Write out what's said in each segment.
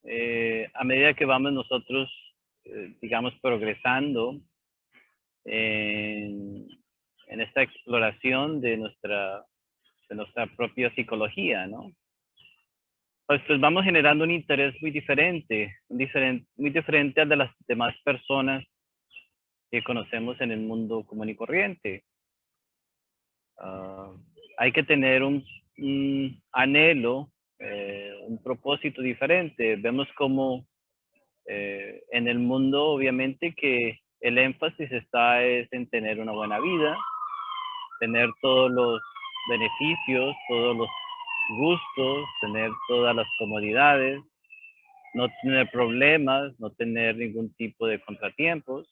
a medida que vamos nosotros, digamos, progresando en, en esta exploración de nuestra propia psicología, ¿no? Pues vamos generando un interés muy diferente, muy diferente al de las demás personas que conocemos en el mundo común y corriente. Hay que tener un anhelo, un propósito diferente. Vemos como en el mundo, obviamente, que el énfasis está es en tener una buena vida, tener todos los beneficios, todos los gustos, tener todas las comodidades, no tener problemas, no tener ningún tipo de contratiempos.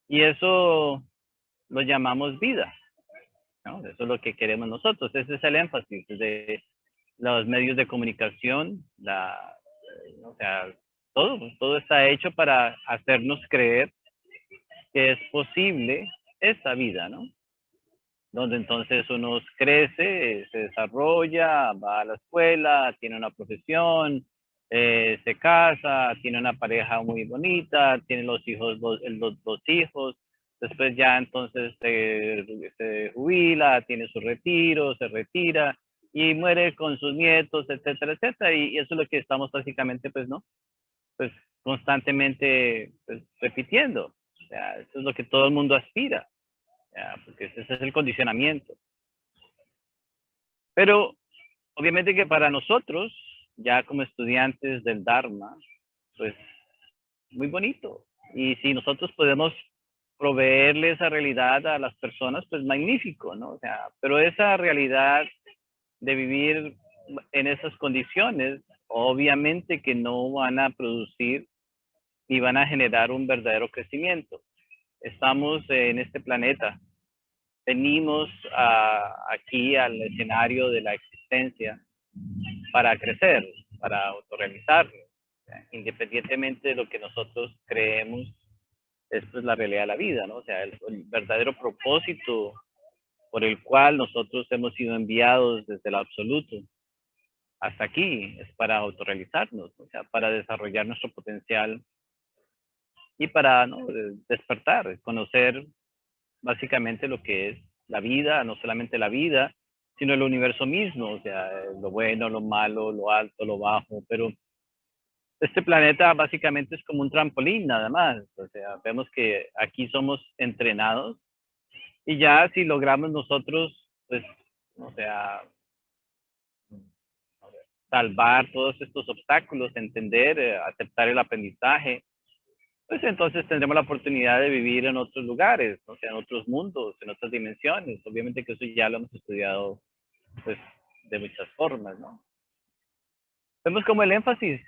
Y eso lo llamamos vida, ¿no? Eso es lo que queremos nosotros. Ese es el énfasis de los medios de comunicación, o sea, todo está hecho para hacernos creer que es posible esa vida, ¿no? Donde entonces uno crece, se desarrolla, va a la escuela, tiene una profesión, se casa, tiene una pareja muy bonita, tiene los hijos, los dos hijos, después ya entonces se jubila, tiene su retiro, se retira y muere con sus nietos, etcétera, etcétera, y eso es lo que estamos básicamente, pues, ¿no? Pues constantemente pues, repitiendo, o sea, eso es lo que todo el mundo aspira, porque ese es el condicionamiento. Pero obviamente que para nosotros, ya como estudiantes del Dharma, pues muy bonito. Y si nosotros podemos proveerle esa realidad a las personas, pues magnífico, ¿no? O sea, pero esa realidad de vivir en esas condiciones, obviamente que no van a producir ni van a generar un verdadero crecimiento. Estamos en este planeta, venimos aquí al escenario de la existencia para crecer, para autorrealizarnos, independientemente de lo que nosotros creemos es pues la realidad de la vida, ¿no? O sea, el verdadero propósito por el cual nosotros hemos sido enviados desde el absoluto hasta aquí es para autorrealizarnos, o sea, para desarrollar nuestro potencial y para, ¿no?, despertar, conocer básicamente lo que es la vida, no solamente la vida, sino el universo mismo, o sea, lo bueno, lo malo, lo alto, lo bajo, pero este planeta básicamente es como un trampolín nada más, o sea, vemos que aquí somos entrenados y ya si logramos nosotros, pues, o sea, salvar todos estos obstáculos, entender, aceptar el aprendizaje, pues entonces tendremos la oportunidad de vivir en otros lugares, o sea, en otros mundos, en otras dimensiones. Obviamente que eso ya lo hemos estudiado, pues, de muchas formas, ¿no? Vemos como el énfasis,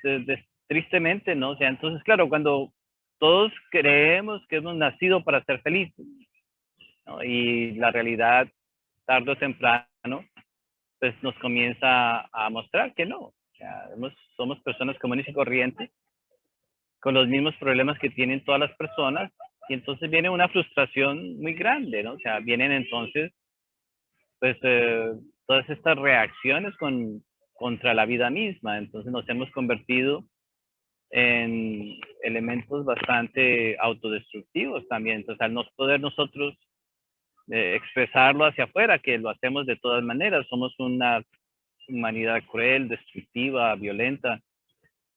tristemente, ¿no? O sea, entonces, claro, cuando todos creemos que hemos nacido para ser felices, ¿no? Y la realidad, tarde o temprano, pues nos comienza a mostrar que no. O sea, somos personas comunes y corrientes, con los mismos problemas que tienen todas las personas, y entonces viene una frustración muy grande, ¿no? O sea, vienen entonces, pues, todas estas reacciones contra la vida misma, entonces nos hemos convertido en elementos bastante autodestructivos también, entonces al no poder nosotros expresarlo hacia afuera, que lo hacemos de todas maneras, somos una humanidad cruel, destructiva, violenta,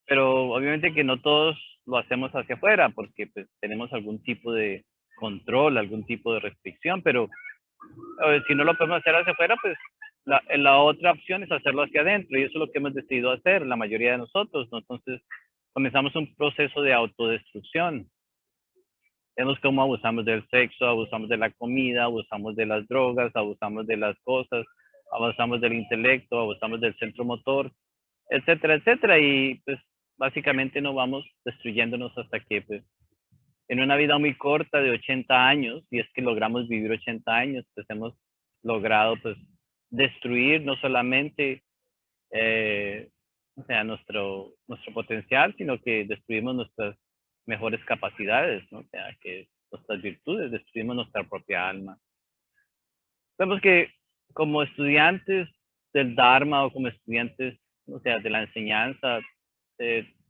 pero obviamente que no todos lo hacemos hacia afuera porque pues, tenemos algún tipo de control, algún tipo de restricción, pero si no lo podemos hacer hacia afuera, pues la otra opción es hacerlo hacia adentro y eso es lo que hemos decidido hacer la mayoría de nosotros, ¿no? Entonces comenzamos un proceso de autodestrucción. Vemos cómo abusamos del sexo, abusamos de la comida, abusamos de las drogas, abusamos de las cosas, abusamos del intelecto, abusamos del centro motor, etcétera, etcétera. Y pues básicamente no vamos destruyéndonos hasta que pues en una vida muy corta de 80 años, y es que logramos vivir 80 años, pues hemos logrado pues destruir no solamente o sea, nuestro potencial, sino que destruimos nuestras mejores capacidades, ¿no? O sea, que nuestras virtudes, destruimos nuestra propia alma. Vemos que como estudiantes del Dharma o como estudiantes, o sea, de la enseñanza,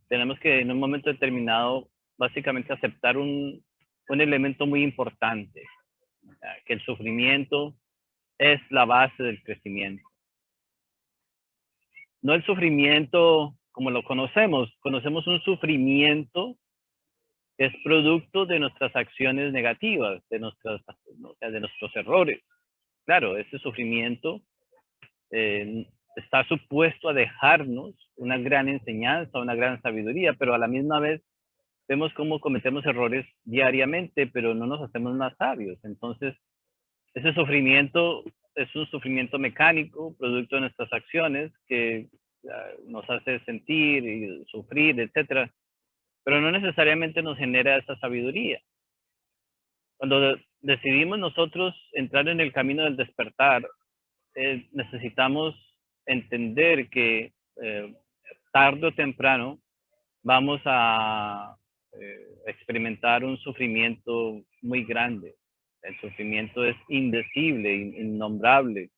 tenemos que en un momento determinado básicamente aceptar un elemento muy importante, que el sufrimiento es la base del crecimiento. No el sufrimiento como lo conocemos un sufrimiento que es producto de nuestras acciones negativas, de nuestros errores. Claro, ese sufrimiento está supuesto a dejarnos una gran enseñanza, una gran sabiduría, pero a la misma vez vemos cómo cometemos errores diariamente, pero no nos hacemos más sabios. Entonces, ese sufrimiento es un sufrimiento mecánico, producto de nuestras acciones, que nos hace sentir y sufrir, etcétera, pero no necesariamente nos genera esa sabiduría. Cuando decidimos nosotros entrar en el camino del despertar, necesitamos entender que tarde o temprano vamos a experimentar un sufrimiento muy grande. El sufrimiento es indecible, innombrable.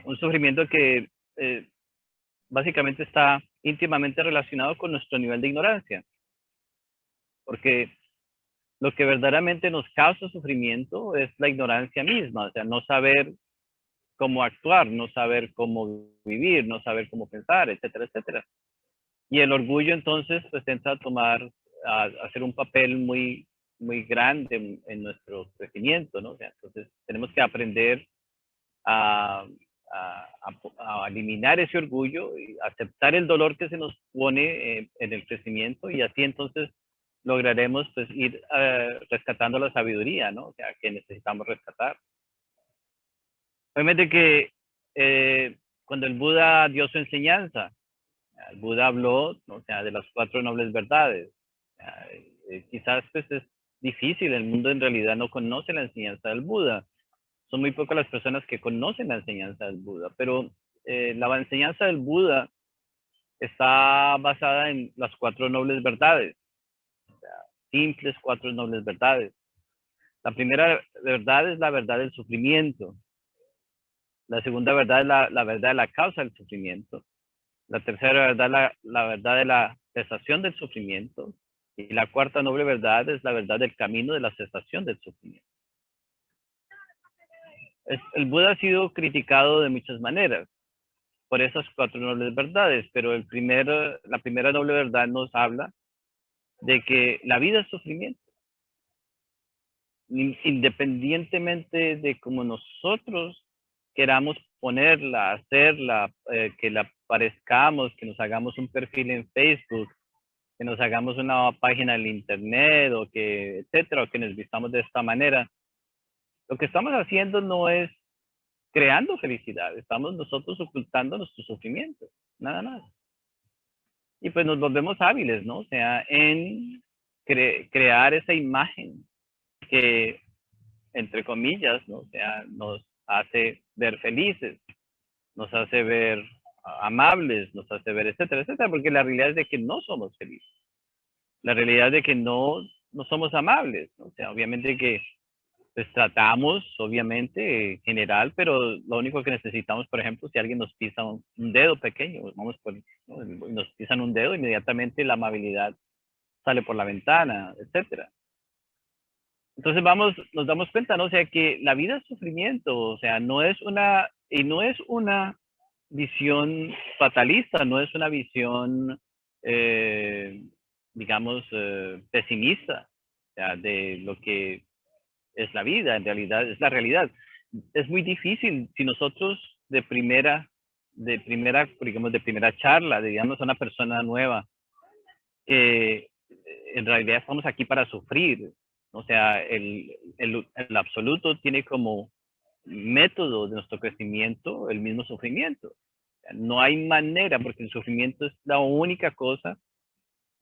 Un sufrimiento que básicamente está íntimamente relacionado con nuestro nivel de ignorancia. Porque lo que verdaderamente nos causa sufrimiento es la ignorancia misma, o sea, no saber cómo actuar, no saber cómo vivir, no saber cómo pensar, etcétera, etcétera. Y el orgullo entonces pues entra a hacer un papel muy, muy grande en nuestro crecimiento, ¿no? O sea, entonces tenemos que aprender a eliminar ese orgullo y aceptar el dolor que se nos pone en el crecimiento, y así entonces lograremos pues ir rescatando la sabiduría, ¿no? O sea, que necesitamos rescatar. Obviamente que cuando el Buda dio su enseñanza, el Buda habló, ¿no? O sea, de las 4 nobles verdades. Quizás pues es difícil, el mundo en realidad no conoce la enseñanza del Buda. Son muy pocas las personas que conocen la enseñanza del Buda, pero la enseñanza del Buda está basada en las 4 nobles verdades, o sea, simples 4 nobles verdades. La primera verdad es la verdad del sufrimiento. La segunda verdad es la verdad de la causa del sufrimiento. La tercera verdad es la verdad de la cesación del sufrimiento. Y la cuarta noble verdad es la verdad del camino de la cesación del sufrimiento. El Buda ha sido criticado de muchas maneras por esas 4 nobles verdades, pero la primera noble verdad nos habla de que la vida es sufrimiento. Independientemente de cómo nosotros queramos ponerla, hacerla, que la parezcamos, que nos hagamos un perfil en Facebook, que nos hagamos una página en internet, o que, etcétera, o que nos vistamos de esta manera, lo que estamos haciendo no es creando felicidad, estamos nosotros ocultando nuestro sufrimiento, nada más. Y pues nos volvemos hábiles, ¿no? O sea, en crear esa imagen que, entre comillas, ¿no? O sea, nos hace ver felices, nos hace ver amables, nos hace ver, etcétera, etcétera, porque la realidad es de que no somos felices. La realidad es de que no somos amables, ¿no? O sea, obviamente que pues tratamos, obviamente, en general, pero lo único que necesitamos, por ejemplo, si alguien nos pisa un dedo pequeño, vamos por, ¿no? Nos pisan un dedo, inmediatamente la amabilidad sale por la ventana, etcétera. Entonces nos damos cuenta, ¿no? O sea, que la vida es sufrimiento, o sea, no es una visión fatalista, no es una visión, digamos, pesimista, o sea, de lo que es la vida, en realidad, es la realidad. Es muy difícil si nosotros de primera charla, digamos, a una persona nueva, que en realidad estamos aquí para sufrir. O sea, el absoluto tiene como método de nuestro crecimiento el mismo sufrimiento. No hay manera, porque el sufrimiento es la única cosa,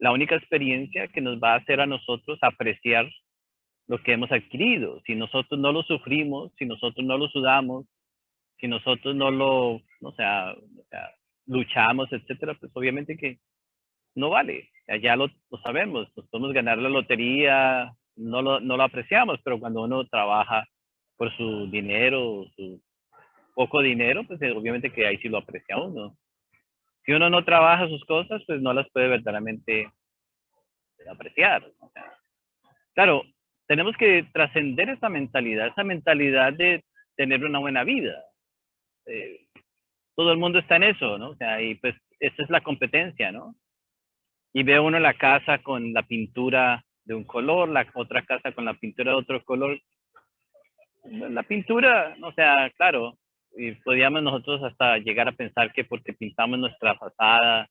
la única experiencia que nos va a hacer a nosotros apreciar lo que hemos adquirido. Si nosotros no lo sufrimos, si nosotros no lo sudamos, si nosotros no lo, luchamos, etcétera, pues obviamente que no vale. Ya lo sabemos, nos podemos ganar la lotería, no lo apreciamos, pero cuando uno trabaja por su dinero, su poco dinero, pues obviamente que ahí sí lo aprecia uno. Si uno no trabaja sus cosas, pues no las puede verdaderamente apreciar. O sea, claro, tenemos que trascender esa mentalidad de tener una buena vida. Eh, todo el mundo está en eso, ¿no? O sea, y pues esa es la competencia, ¿no? Y ve uno la casa con la pintura de un color, la otra casa con la pintura de otro color. La pintura, o sea, claro, y podríamos nosotros hasta llegar a pensar que porque pintamos nuestra fachada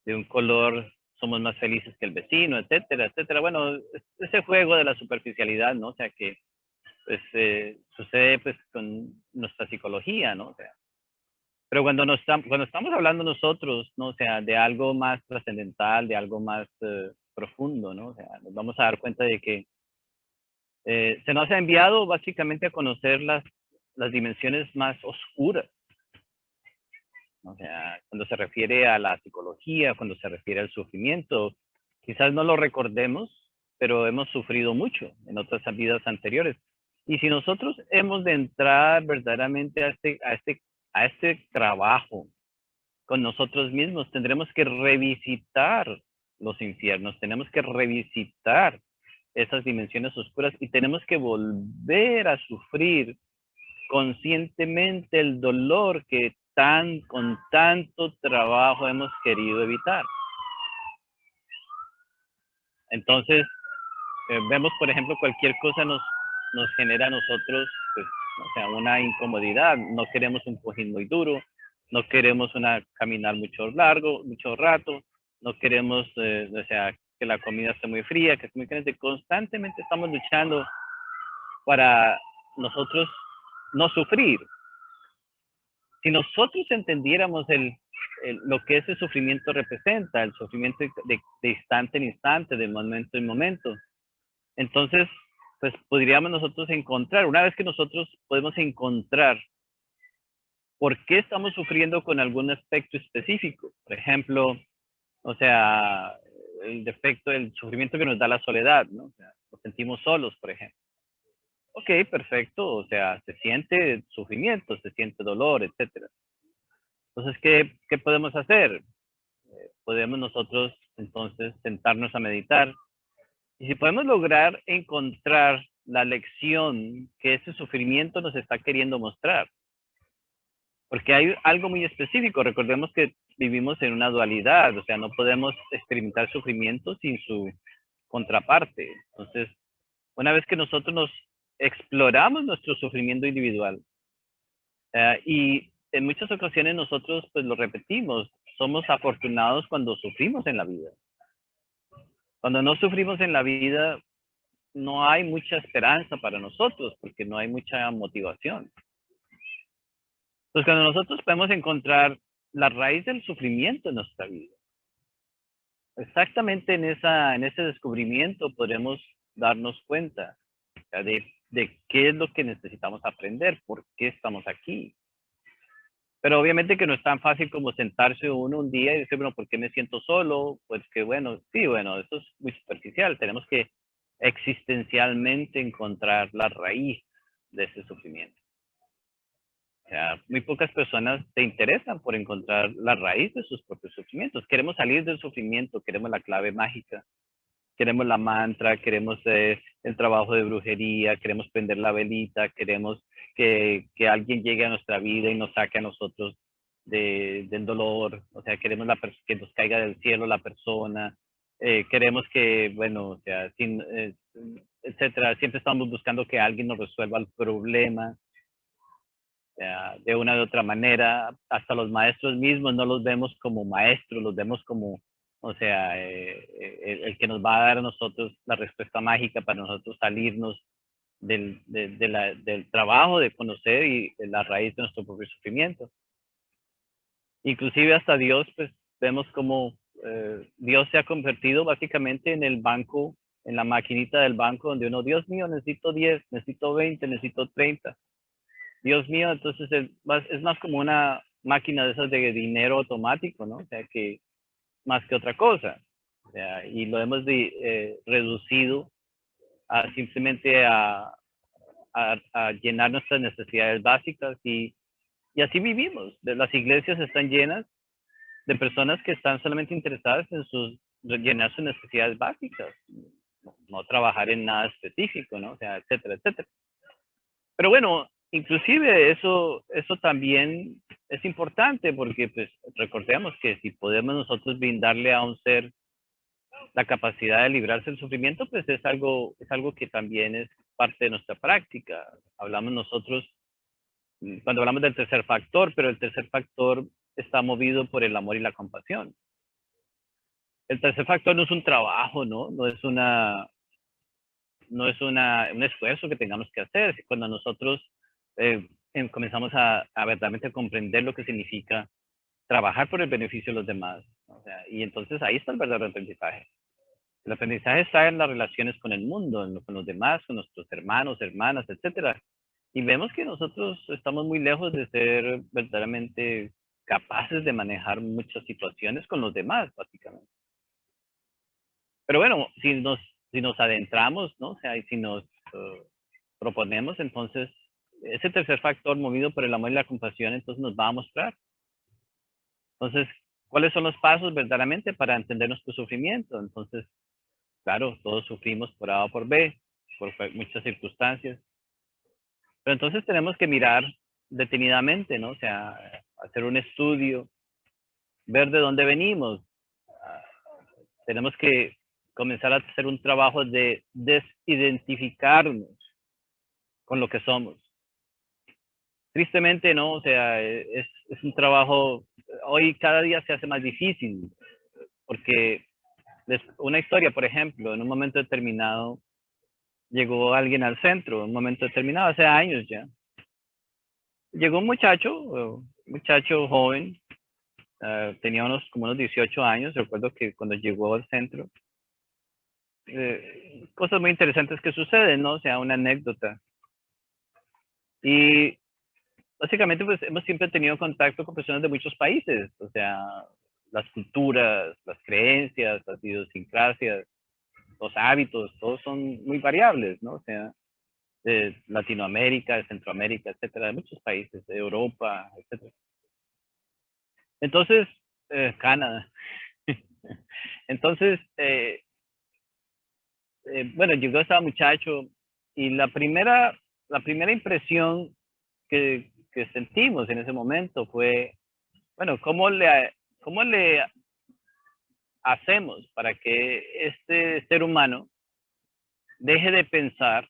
de un color somos más felices que el vecino, etcétera, etcétera. Bueno, ese juego de la superficialidad, ¿no? O sea, que pues sucede pues con nuestra psicología, ¿no? O sea, pero cuando estamos hablando nosotros, ¿no? O sea, de algo más trascendental, de algo más profundo, ¿no? O sea, nos vamos a dar cuenta de que se nos ha enviado básicamente a conocer las dimensiones más oscuras. O sea, cuando se refiere a la psicología, cuando se refiere al sufrimiento, quizás no lo recordemos, pero hemos sufrido mucho en otras vidas anteriores. Y si nosotros hemos de entrar verdaderamente a este trabajo con nosotros mismos, tendremos que revisitar los infiernos, tenemos que revisitar esas dimensiones oscuras y tenemos que volver a sufrir conscientemente el dolor que con tanto trabajo hemos querido evitar. Entonces, vemos, por ejemplo, cualquier cosa nos genera a nosotros, pues, o sea, una incomodidad. No queremos un cojín muy duro, no queremos caminar mucho rato, no queremos, o sea, que la comida esté muy fría, que esté muy caliente. Constantemente estamos luchando para nosotros no sufrir. Si nosotros entendiéramos lo que ese sufrimiento representa, el sufrimiento de instante en instante, de momento en momento, entonces, pues podríamos nosotros encontrar, una vez que nosotros podemos encontrar por qué estamos sufriendo con algún aspecto específico, por ejemplo, o sea, el defecto, el sufrimiento que nos da la soledad, ¿no? O sea, nos sentimos solos, por ejemplo. Ok, perfecto, o sea, se siente sufrimiento, se siente dolor, etcétera. Entonces, ¿qué podemos hacer? Podemos nosotros entonces sentarnos a meditar. Y si podemos lograr encontrar la lección que ese sufrimiento nos está queriendo mostrar, porque hay algo muy específico, recordemos que vivimos en una dualidad, o sea, no podemos experimentar sufrimiento sin su contraparte. Entonces, una vez que nosotros nos exploramos nuestro sufrimiento individual, y en muchas ocasiones nosotros pues lo repetimos, somos afortunados cuando sufrimos en la vida. Cuando no sufrimos en la vida, no hay mucha esperanza para nosotros porque no hay mucha motivación. Entonces, cuando nosotros podemos encontrar la raíz del sufrimiento en nuestra vida, exactamente en ese descubrimiento podremos darnos cuenta de qué es lo que necesitamos aprender, por qué estamos aquí. Pero obviamente que no es tan fácil como sentarse uno un día y decir, bueno, ¿por qué me siento solo? Pues que bueno, sí, bueno, eso es muy superficial. Tenemos que existencialmente encontrar la raíz de ese sufrimiento. O sea, muy pocas personas se interesan por encontrar la raíz de sus propios sufrimientos. Queremos salir del sufrimiento, queremos la clave mágica, queremos la mantra, queremos el trabajo de brujería, queremos prender la velita, queremos que alguien llegue a nuestra vida y nos saque a nosotros del dolor, o sea, queremos que nos caiga del cielo la persona, queremos que, bueno, o sea, etcétera, siempre estamos buscando que alguien nos resuelva el problema, de una u otra manera, hasta los maestros mismos no los vemos como maestros, los vemos como, o sea, el que nos va a dar a nosotros la respuesta mágica para nosotros salirnos del trabajo de conocer y de la raíz de nuestro propio sufrimiento. Inclusive hasta Dios, pues vemos como Dios se ha convertido básicamente en el banco, en la maquinita del banco, donde uno, Dios mío, necesito 10, necesito 20, necesito 30. Dios mío, entonces es más como una máquina de esas de dinero automático, ¿no? O sea, que más que otra cosa. O sea, y lo hemos reducido a simplemente a llenar nuestras necesidades básicas y así vivimos. Las iglesias están llenas de personas que están solamente interesadas en llenar sus necesidades básicas, no trabajar en nada específico, ¿no? O sea, etcétera, etcétera. Pero bueno, inclusive eso también es importante porque pues recordemos que si podemos nosotros brindarle a un ser la capacidad de librarse del sufrimiento, pues es algo que también es parte de nuestra práctica. Hablamos nosotros, cuando hablamos del tercer factor, pero el tercer factor está movido por el amor y la compasión. El tercer factor no es un trabajo, ¿no? No es un esfuerzo que tengamos que hacer. Cuando nosotros comenzamos a verdaderamente comprender lo que significa trabajar por el beneficio de los demás. O sea, y entonces ahí está el verdadero aprendizaje. El aprendizaje está en las relaciones con el mundo, con los demás, con nuestros hermanos, hermanas, etcétera. Y vemos que nosotros estamos muy lejos de ser verdaderamente capaces de manejar muchas situaciones con los demás, básicamente. Pero bueno, si nos adentramos, ¿no? O sea, y si nos proponemos, entonces, ese tercer factor movido por el amor y la compasión, entonces nos va a mostrar. Entonces, ¿cuáles son los pasos verdaderamente para entender nuestro sufrimiento? Entonces, claro, todos sufrimos por A o por B, por muchas circunstancias. Pero entonces tenemos que mirar detenidamente, ¿no? O sea, hacer un estudio, ver de dónde venimos. Tenemos que comenzar a hacer un trabajo de desidentificarnos con lo que somos. Tristemente, ¿no? O sea, es un trabajo, hoy cada día se hace más difícil, porque una historia, por ejemplo, en un momento determinado, llegó alguien al centro, en un momento determinado, hace años ya. Llegó un muchacho joven, tenía como unos 18 años, recuerdo que cuando llegó al centro, cosas muy interesantes que suceden, ¿no? O sea, una anécdota. Y básicamente, pues hemos siempre tenido contacto con personas de muchos países, o sea, las culturas, las creencias, las idiosincrasias, los hábitos, todos son muy variables, ¿no? O sea, de Latinoamérica, de Centroamérica, etcétera, de muchos países, de Europa, etcétera. Entonces, Canadá. Entonces, bueno, llegó este muchacho y la primera impresión que sentimos en ese momento fue, bueno, cómo le hacemos para que este ser humano deje de pensar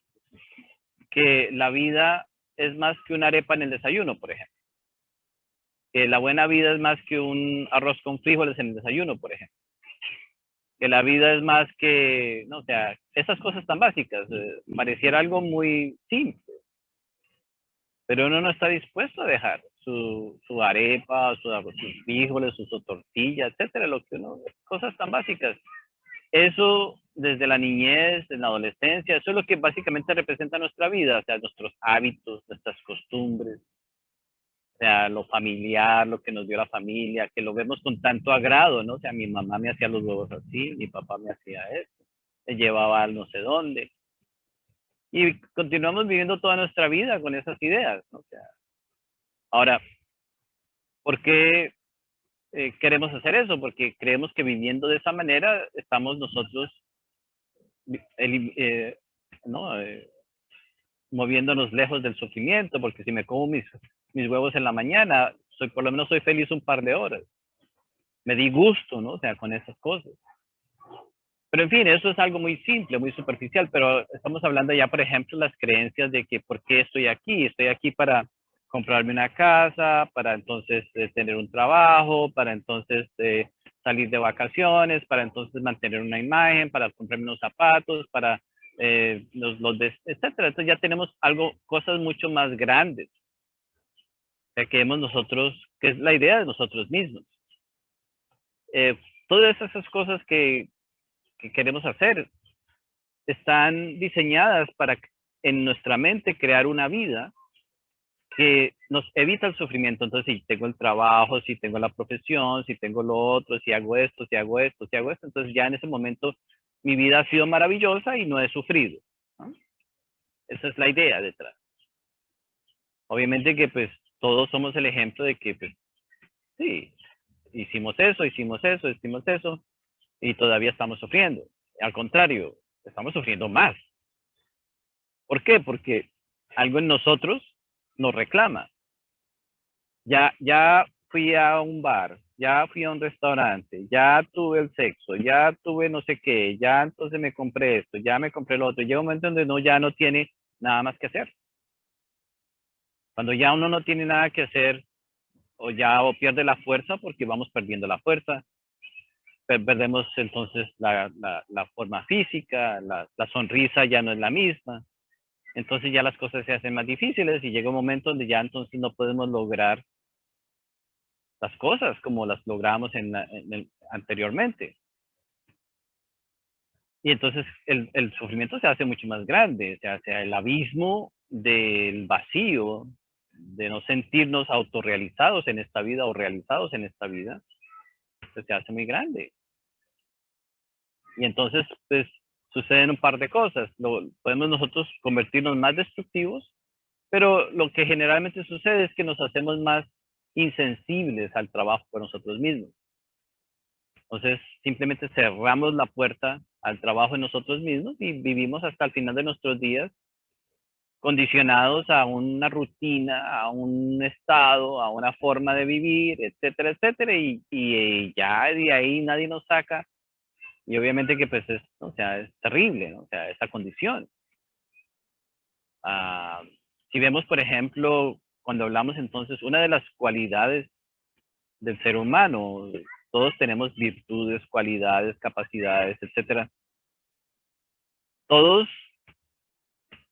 que la vida es más que una arepa en el desayuno, por ejemplo? Que la buena vida es más que un arroz con frijoles en el desayuno, por ejemplo. Que la vida es más que, no, o sea, esas cosas tan básicas. Pareciera algo muy simple, pero uno no está dispuesto a dejar su arepa, sus frijoles, su tortilla, etcétera, lo que uno, cosas tan básicas. Eso desde la niñez, en la adolescencia, eso es lo que básicamente representa nuestra vida, o sea, nuestros hábitos, nuestras costumbres, o sea, lo familiar, lo que nos dio la familia, que lo vemos con tanto agrado, ¿no? O sea, mi mamá me hacía los huevos así, mi papá me hacía esto, me llevaba al no sé dónde. Y continuamos viviendo toda nuestra vida con esas ideas, ¿no? O sea, ahora, ¿por qué queremos hacer eso? Porque creemos que viviendo de esa manera estamos nosotros, eh, ¿no? Moviéndonos lejos del sufrimiento, porque si me como mis huevos en la mañana, por lo menos soy feliz un par de horas. Me di gusto, ¿no? O sea, con esas cosas. Pero en fin, eso es algo muy simple, muy superficial, pero estamos hablando ya, por ejemplo, las creencias de que por qué estoy aquí. Estoy aquí para comprarme una casa, para entonces tener un trabajo, para entonces salir de vacaciones, para entonces mantener una imagen, para comprarme unos zapatos, para etcétera. Entonces ya tenemos cosas mucho más grandes que vemos nosotros, que es la idea de nosotros mismos. Todas esas cosas que queremos hacer están diseñadas para en nuestra mente crear una vida que nos evita el sufrimiento. Entonces, si tengo el trabajo, si tengo la profesión, si tengo lo otro, si hago esto, si hago esto, si hago esto, entonces ya en ese momento mi vida ha sido maravillosa y no he sufrido, ¿no? Esa es la idea detrás. Obviamente que pues todos somos el ejemplo de que pues sí, hicimos eso, y todavía estamos sufriendo. Al contrario, estamos sufriendo más. ¿Por qué? Porque algo en nosotros nos reclama. Ya fui a un bar, ya fui a un restaurante, ya tuve el sexo, ya tuve no sé qué, ya entonces me compré esto, ya me compré lo otro. Llega un momento donde ya no tiene nada más que hacer. Cuando ya uno no tiene nada que hacer, o pierde la fuerza, porque vamos perdiendo la fuerza, perdemos entonces la forma física, la sonrisa ya no es la misma, entonces ya las cosas se hacen más difíciles y llega un momento donde ya entonces no podemos lograr las cosas como las logramos anteriormente. Y entonces el sufrimiento se hace mucho más grande, se hace el abismo del vacío, de no sentirnos autorrealizados en esta vida o realizados en esta vida, pues se hace muy grande. Y entonces, pues, suceden un par de cosas. Podemos nosotros convertirnos más destructivos, pero lo que generalmente sucede es que nos hacemos más insensibles al trabajo por nosotros mismos. Entonces, simplemente cerramos la puerta al trabajo en nosotros mismos y vivimos hasta el final de nuestros días condicionados a una rutina, a un estado, a una forma de vivir, etcétera, etcétera, y ya de ahí nadie nos saca. Y obviamente que pues es, o sea, es terrible, ¿no? O sea, esa condición. Uh, si vemos, por ejemplo, cuando hablamos entonces, una de las cualidades del ser humano, todos tenemos virtudes, cualidades, capacidades, etcétera. Todos,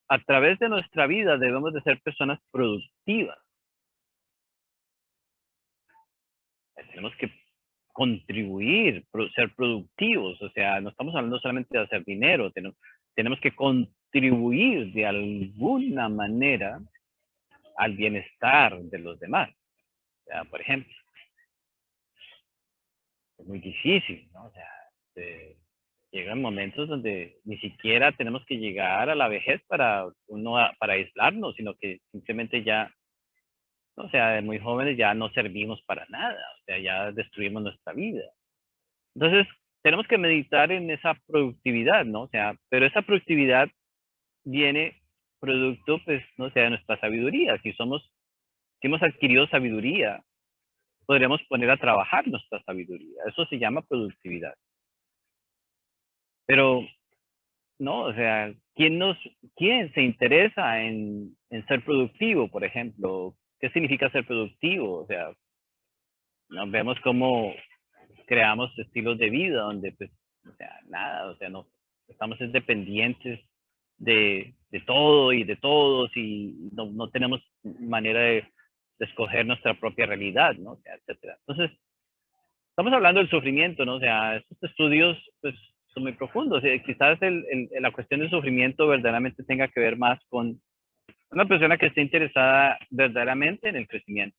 a través de nuestra vida, debemos de ser personas productivas. Tenemos que contribuir, ser productivos, o sea, no estamos hablando solamente de hacer dinero, tenemos que contribuir de alguna manera al bienestar de los demás. O sea, por ejemplo, es muy difícil, ¿no? O sea, llegan momentos donde ni siquiera tenemos que llegar a la vejez para aislarnos, sino que simplemente ya, o sea, de muy jóvenes ya no servimos para nada, o sea, ya destruimos nuestra vida. Entonces, tenemos que meditar en esa productividad, ¿no? O sea, pero esa productividad viene producto, pues, no sé, de nuestra sabiduría. Si hemos adquirido sabiduría, podríamos poner a trabajar nuestra sabiduría. Eso se llama productividad. Pero, no, o sea, ¿quién se interesa en ser productivo, por ejemplo? ¿Qué significa ser productivo? O sea, nos vemos cómo creamos estilos de vida donde, pues, o sea, nada, o sea, no, estamos dependientes de todo y de todos y no tenemos manera de escoger nuestra propia realidad, ¿no? O sea, etcétera. Entonces, estamos hablando del sufrimiento, ¿no? O sea, estos estudios, pues, son muy profundos. O sea, quizás la cuestión del sufrimiento verdaderamente tenga que ver más con una persona que esté interesada verdaderamente en el crecimiento.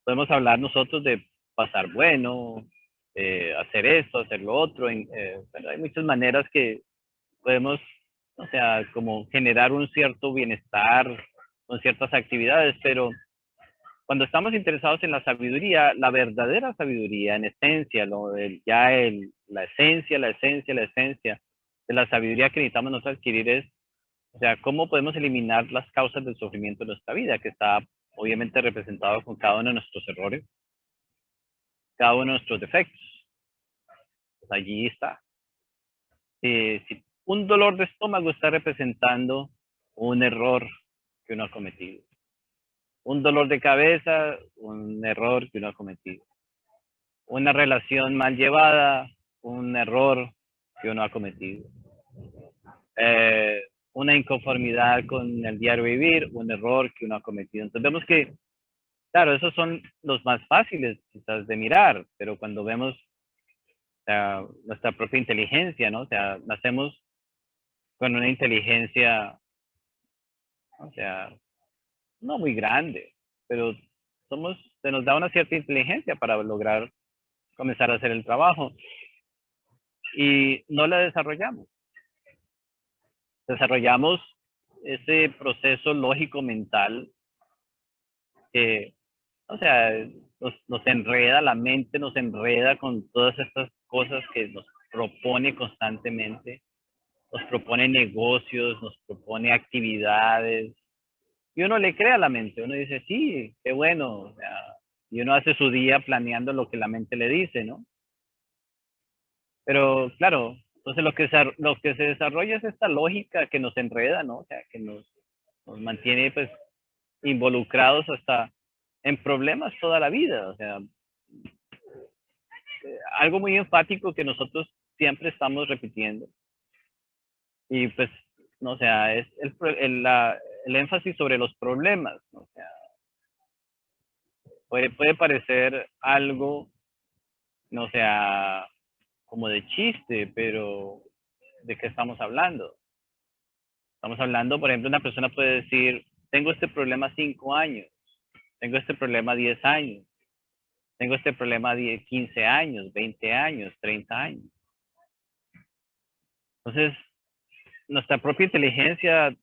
Podemos hablar nosotros de pasar bueno, hacer esto, hacer lo otro. Pero hay muchas maneras que podemos, o sea, como generar un cierto bienestar con ciertas actividades, pero cuando estamos interesados en la sabiduría, la verdadera sabiduría, en esencia, la esencia de la sabiduría que necesitamos nosotros adquirir es, o sea, cómo podemos eliminar las causas del sufrimiento de nuestra vida, que está obviamente representado con cada uno de nuestros errores, cada uno de nuestros defectos. Pues allí está. Si un dolor de estómago está representando un error que uno ha cometido. Un dolor de cabeza, un error que uno ha cometido. Una relación mal llevada, un error que uno ha cometido. Una inconformidad con el diario vivir, un error que uno ha cometido. Entonces vemos que, claro, esos son los más fáciles quizás de mirar, pero cuando vemos nuestra propia inteligencia, ¿no? O sea, nacemos con una inteligencia, o sea, no muy grande, pero se nos da una cierta inteligencia para lograr comenzar a hacer el trabajo y no la desarrollamos. Desarrollamos ese proceso lógico mental que O sea, nos enreda la mente, nos enreda con todas estas cosas que nos propone constantemente, nos propone negocios, nos propone actividades, y uno le cree a la mente, uno dice, sí, qué bueno, o sea, y uno hace su día planeando lo que la mente le dice, ¿no? Pero claro, entonces lo que se desarrolla es esta lógica que nos enreda, ¿no? O sea, que nos mantiene pues involucrados hasta en problemas toda la vida. O sea, algo muy enfático que nosotros siempre estamos repitiendo. Y pues, no, o sea, es el énfasis sobre los problemas, ¿no? O sea, puede parecer algo, no o sea, como de chiste, pero ¿de qué estamos hablando? Estamos hablando, por ejemplo, una persona puede decir, tengo este problema 5 años, tengo este problema 10 años, tengo este problema 15 años, 20 años, 30 años. Entonces, nuestra propia inteligencia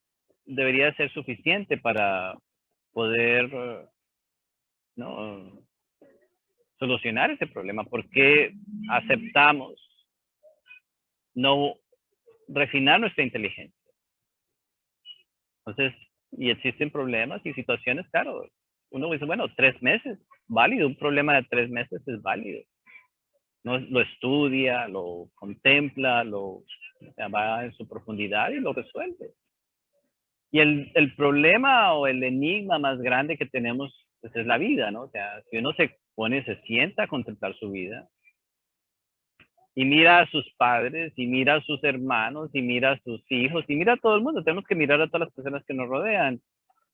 debería ser suficiente para poder, ¿no?, solucionar ese problema. ¿Por qué aceptamos no refinar nuestra inteligencia? Entonces, y existen problemas y situaciones, claro. Uno dice, bueno, 3 meses, válido, un problema de 3 meses es válido. No, lo estudia, lo contempla, o sea, va en su profundidad y lo resuelve. Y el problema o el enigma más grande que tenemos pues, es la vida, ¿no? O sea, si uno se pone, se sienta a contemplar su vida y mira a sus padres y mira a sus hermanos y mira a sus hijos y mira a todo el mundo, tenemos que mirar a todas las personas que nos rodean.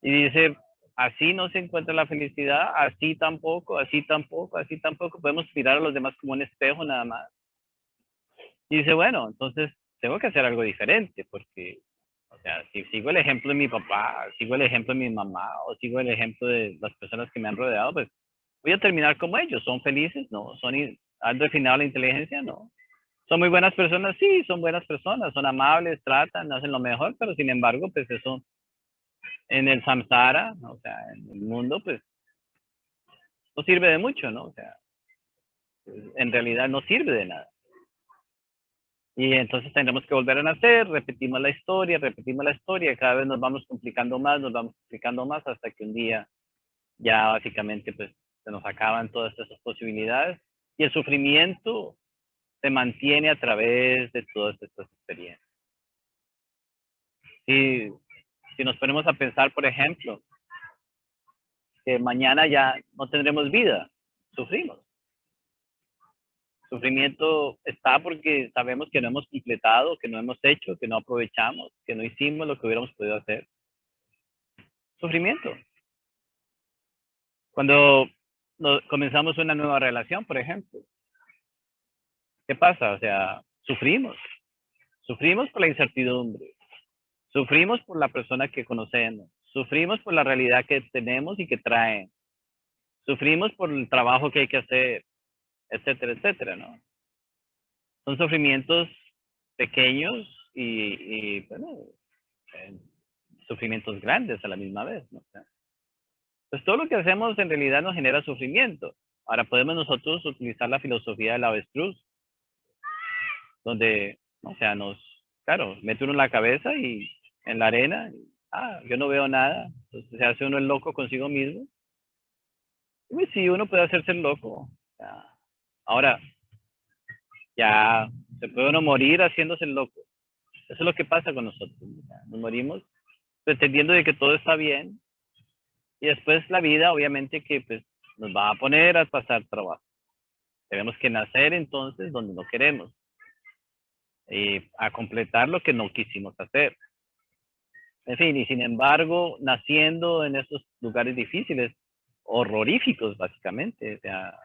Y dice, así no se encuentra la felicidad, así tampoco, así tampoco, así tampoco. Podemos mirar a los demás como un espejo nada más. Y dice, bueno, entonces tengo que hacer algo diferente porque, o sea, si sigo el ejemplo de mi papá, sigo el ejemplo de mi mamá o sigo el ejemplo de las personas que me han rodeado, pues voy a terminar como ellos. ¿Son felices? No. ¿Han refinado la inteligencia? No. ¿Son muy buenas personas? Sí, son buenas personas, son amables, tratan, hacen lo mejor, pero sin embargo, pues eso en el samsara, o sea, en el mundo, pues no sirve de mucho, ¿no? O sea, en realidad no sirve de nada. Y entonces tendremos que volver a nacer, repetimos la historia, cada vez nos vamos complicando más, hasta que un día ya básicamente pues se nos acaban todas esas posibilidades y el sufrimiento se mantiene a través de todas estas experiencias. Y si nos ponemos a pensar, por ejemplo, que mañana ya no tendremos vida, sufrimos. Sufrimiento está porque sabemos que no hemos completado, que no hemos hecho, que no aprovechamos, que no hicimos lo que hubiéramos podido hacer. Sufrimiento. Cuando comenzamos una nueva relación, por ejemplo, ¿qué pasa? O sea, sufrimos. Sufrimos por la incertidumbre. Sufrimos por la persona que conocemos. Sufrimos por la realidad que tenemos y que traen. Sufrimos por el trabajo que hay que hacer, etcétera, etcétera, ¿no? Son sufrimientos pequeños y bueno, eh, sufrimientos grandes a la misma vez, ¿no? O sea, pues todo lo que hacemos en realidad nos genera sufrimiento. Ahora podemos nosotros utilizar la filosofía del avestruz, donde, o sea, claro, mete uno en la cabeza y en la arena, yo no veo nada, entonces se hace uno el loco consigo mismo. Y sí, uno puede hacerse el loco. O sea, ahora, ya se puede uno morir haciéndose el loco. Eso es lo que pasa con nosotros. Nos morimos pretendiendo de que todo está bien y después la vida obviamente que pues nos va a poner a pasar trabajo. Tenemos que nacer entonces donde no queremos y a completar lo que no quisimos hacer. En fin, y sin embargo, naciendo en esos lugares difíciles, horroríficos básicamente, o sea,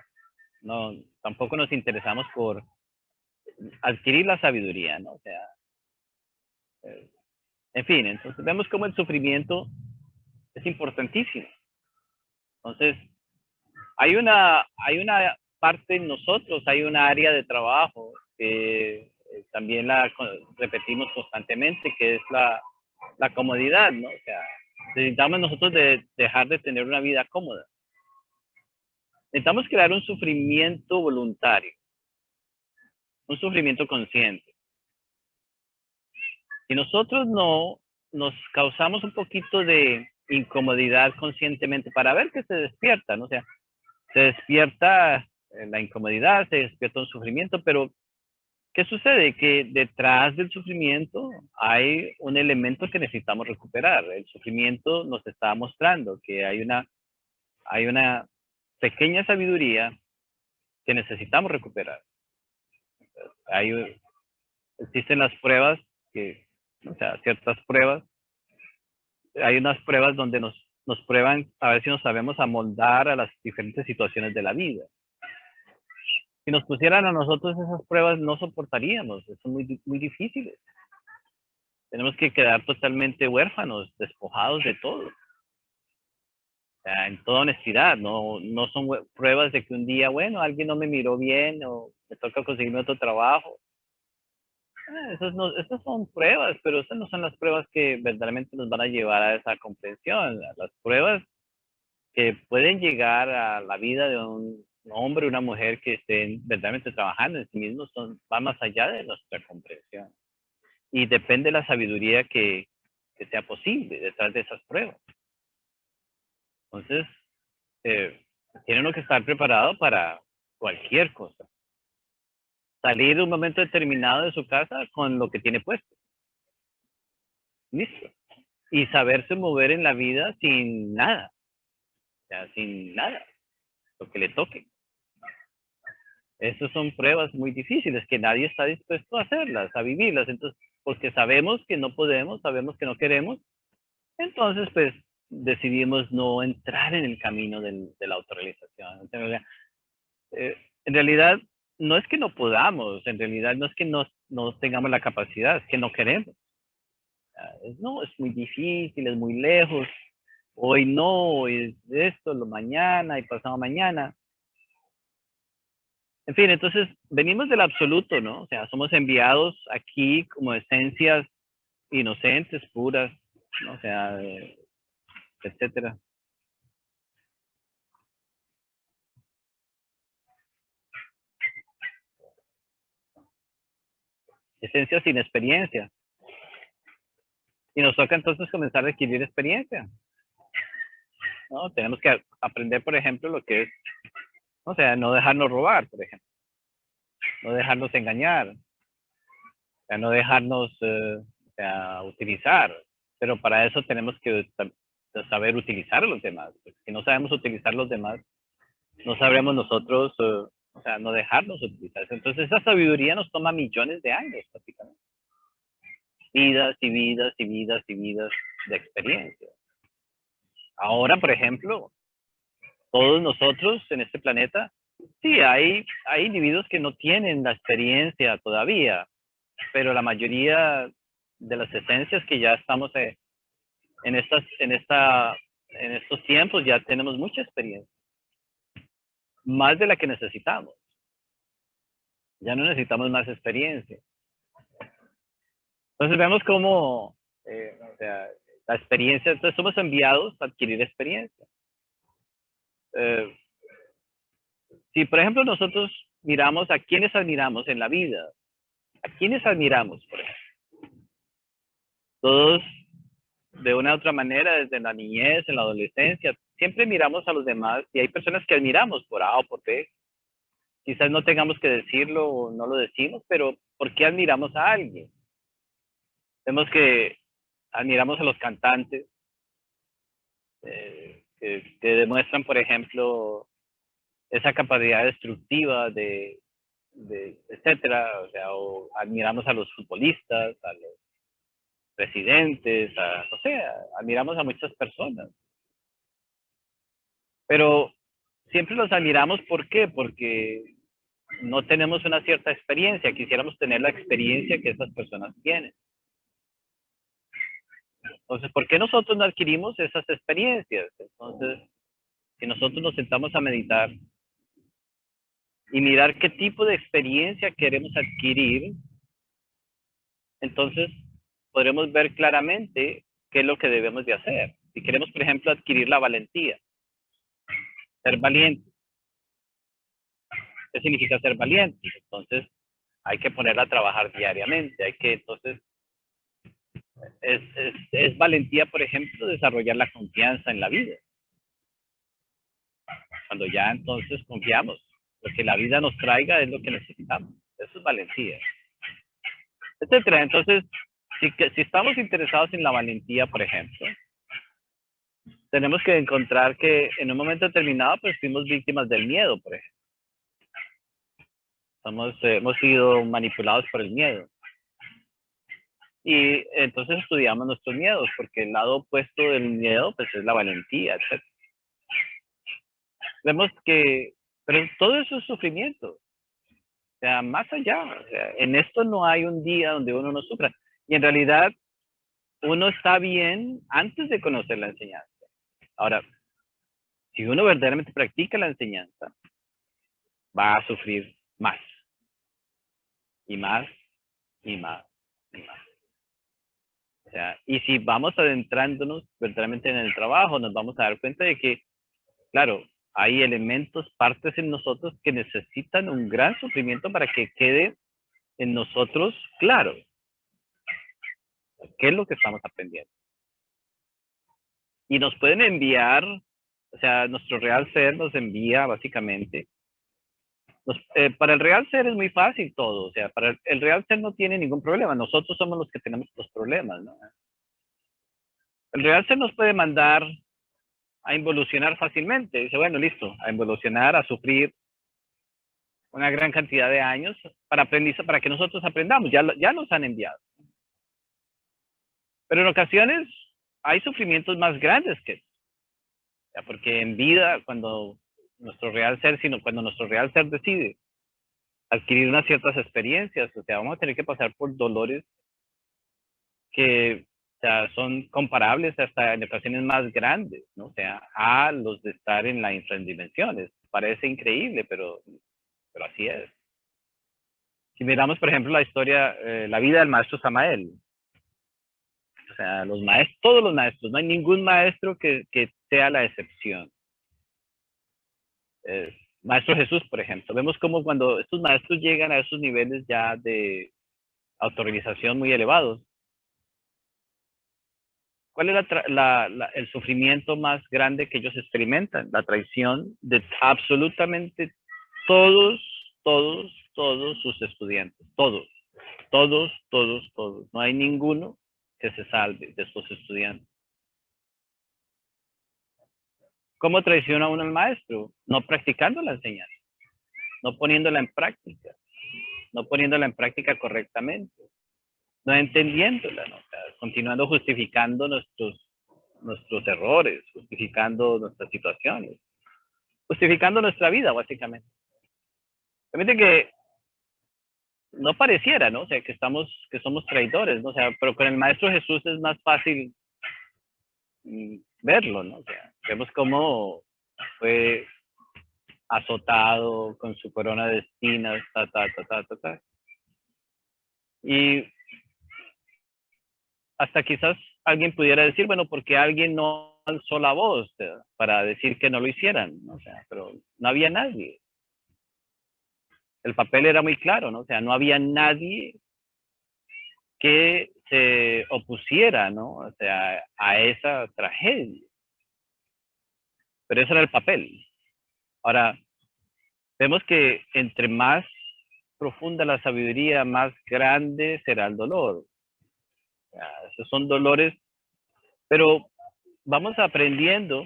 no, tampoco nos interesamos por adquirir la sabiduría, ¿no? O sea, en fin, entonces vemos cómo el sufrimiento es importantísimo. Entonces, hay una parte en nosotros, hay una área de trabajo que también la repetimos constantemente, que es la comodidad, ¿no? O sea, necesitamos nosotros dejar de tener una vida cómoda. Necesitamos crear un sufrimiento voluntario, un sufrimiento consciente. Si nosotros no nos causamos un poquito de incomodidad conscientemente para ver que se despierta, ¿no? O sea, se despierta la incomodidad, se despierta un sufrimiento, pero ¿qué sucede? Que detrás del sufrimiento hay un elemento que necesitamos recuperar. El sufrimiento nos está mostrando que hay una pequeña sabiduría que necesitamos recuperar. Hay, existen las pruebas, o sea, ciertas pruebas. Hay unas pruebas donde nos prueban a ver si nos sabemos amoldar a las diferentes situaciones de la vida. Si nos pusieran a nosotros esas pruebas, no soportaríamos, son muy difíciles. Tenemos que quedar totalmente huérfanos, despojados de todo. O sea, en toda honestidad, no son pruebas de que un día, bueno, alguien no me miró bien o me toca conseguirme otro trabajo. Esas son pruebas, pero esas no son las pruebas que verdaderamente nos van a llevar a esa comprensión. Las pruebas que pueden llegar a la vida de un hombre o una mujer que estén verdaderamente trabajando en sí mismos van más allá de nuestra comprensión. Y depende de la sabiduría que sea posible detrás de esas pruebas. Entonces, tiene uno que estar preparado para cualquier cosa. Salir de un momento determinado de su casa con lo que tiene puesto. Listo. Y saberse mover en la vida sin nada. O sea, sin nada. Lo que le toque. Esas son pruebas muy difíciles que nadie está dispuesto a hacerlas, a vivirlas. Entonces, porque sabemos que no podemos, sabemos que no queremos, entonces pues decidimos no entrar en el camino de la autorrealización. En realidad, no es que no podamos, en realidad no es que no tengamos la capacidad, es que no queremos. No, es muy difícil, es muy lejos. Hoy no, hoy es esto, lo mañana y pasado mañana. En fin, entonces venimos del absoluto, ¿no? O sea, somos enviados aquí como esencias inocentes, puras, ¿no? O sea, etcétera. Esencias sin experiencia. Y nos toca entonces comenzar a adquirir experiencia, ¿no? Tenemos que aprender, por ejemplo, lo que es, o sea, no dejarnos robar, por ejemplo, no dejarnos engañar, o sea, no dejarnos o sea, utilizar, pero para eso tenemos que saber utilizar a los demás. Si no sabemos utilizar a los demás, no sabremos nosotros, o sea, no dejarnos utilizar. Entonces esa sabiduría nos toma millones de años, prácticamente. Vidas y vidas y vidas y vidas de experiencia. Ahora, por ejemplo, todos nosotros en este planeta, sí, hay individuos que no tienen la experiencia todavía, pero la mayoría de las esencias que ya estamos en estos tiempos ya tenemos mucha experiencia, más de la que necesitamos. Ya no necesitamos más experiencia. Entonces vemos cómo, o sea, la experiencia, entonces somos enviados a adquirir experiencia. Si por ejemplo nosotros miramos a quienes admiramos en la vida, a quienes admiramos, por ejemplo, todos de una u otra manera, desde la niñez, en la adolescencia, siempre miramos a los demás y hay personas que admiramos por A o por B. Quizás no tengamos que decirlo o no lo decimos, pero ¿por qué admiramos a alguien? Vemos que admiramos a los cantantes, que demuestran, por ejemplo, esa capacidad destructiva etcétera, o admiramos a los futbolistas, a los presidentes, no sé, admiramos a muchas personas. Pero siempre los admiramos, ¿por qué? Porque no tenemos una cierta experiencia, quisiéramos tener la experiencia que esas personas tienen. Entonces, ¿por qué nosotros no adquirimos esas experiencias? Entonces, si nosotros nos sentamos a meditar y mirar qué tipo de experiencia queremos adquirir, entonces podremos ver claramente qué es lo que debemos de hacer. Si queremos, por ejemplo, adquirir la valentía, ser valientes, ¿qué significa ser valiente? Entonces, hay que ponerla a trabajar diariamente, hay que, entonces, es valentía, por ejemplo, desarrollar la confianza en la vida. Cuando ya entonces confiamos, lo que la vida nos traiga es lo que necesitamos. Eso es valentía, etcétera. Entonces, si estamos interesados en la valentía, por ejemplo, tenemos que encontrar que en un momento determinado, pues fuimos víctimas del miedo, por ejemplo. Hemos sido manipulados por el miedo. Y entonces estudiamos nuestros miedos, porque el lado opuesto del miedo, pues es la valentía, etc. Vemos que, pero todo eso es sufrimiento. O sea, más allá, o sea, en esto no hay un día donde uno no sufra. Y en realidad, uno está bien antes de conocer la enseñanza. Ahora, si uno verdaderamente practica la enseñanza, va a sufrir más. Y más, y más, y más. O sea, y si vamos adentrándonos verdaderamente en el trabajo, nos vamos a dar cuenta de que, claro, hay elementos, partes en nosotros que necesitan un gran sufrimiento para que quede en nosotros claro qué es lo que estamos aprendiendo. Y nos pueden enviar, o sea, nuestro real ser nos envía básicamente. Para el real ser es muy fácil todo, o sea, para el real ser no tiene ningún problema, nosotros somos los que tenemos los problemas, ¿no? El real ser nos puede mandar a involucionar fácilmente, dice, bueno, listo, a involucionar, a sufrir una gran cantidad de años para que nosotros aprendamos, ya nos han enviado. Pero en ocasiones hay sufrimientos más grandes que eso, porque en vida, cuando nuestro real ser decide adquirir unas ciertas experiencias, o sea, vamos a tener que pasar por dolores que, o sea, son comparables hasta en ocasiones más grandes, ¿no? O sea, a los de estar en las infradimensiones. Parece increíble, pero así es. Si miramos, por ejemplo, la historia, la vida del maestro Samael, o sea, todos los maestros, no hay ningún maestro que sea la excepción. Maestro Jesús, por ejemplo, vemos como cuando estos maestros llegan a esos niveles ya de autorrealización muy elevados, ¿cuál es el sufrimiento más grande que ellos experimentan? La traición de absolutamente todos, todos, todos sus estudiantes, todos. No hay ninguno que se salve de estos estudiantes. ¿Cómo traiciona uno al maestro? No practicando la enseñanza, no poniéndola en práctica, no poniéndola en práctica correctamente, no entendiéndola, ¿no? O sea, continuando justificando nuestros errores, justificando nuestras situaciones, justificando nuestra vida, básicamente. Realmente que no pareciera, ¿no? O sea, que somos traidores, ¿no? O sea, pero con el Maestro Jesús es más fácil verlo, ¿no? O sea, vemos cómo fue azotado con su corona de espinas, ta. Y hasta quizás alguien pudiera decir, bueno, porque alguien no alzó la voz para decir que no lo hicieran, ¿no? O sea, pero no había nadie. El papel era muy claro, ¿no? O sea, no había nadie que se opusiera, ¿no? O sea, a esa tragedia. Pero ese era el papel. Ahora, vemos que entre más profunda la sabiduría, más grande será el dolor. O sea, esos son dolores, pero vamos aprendiendo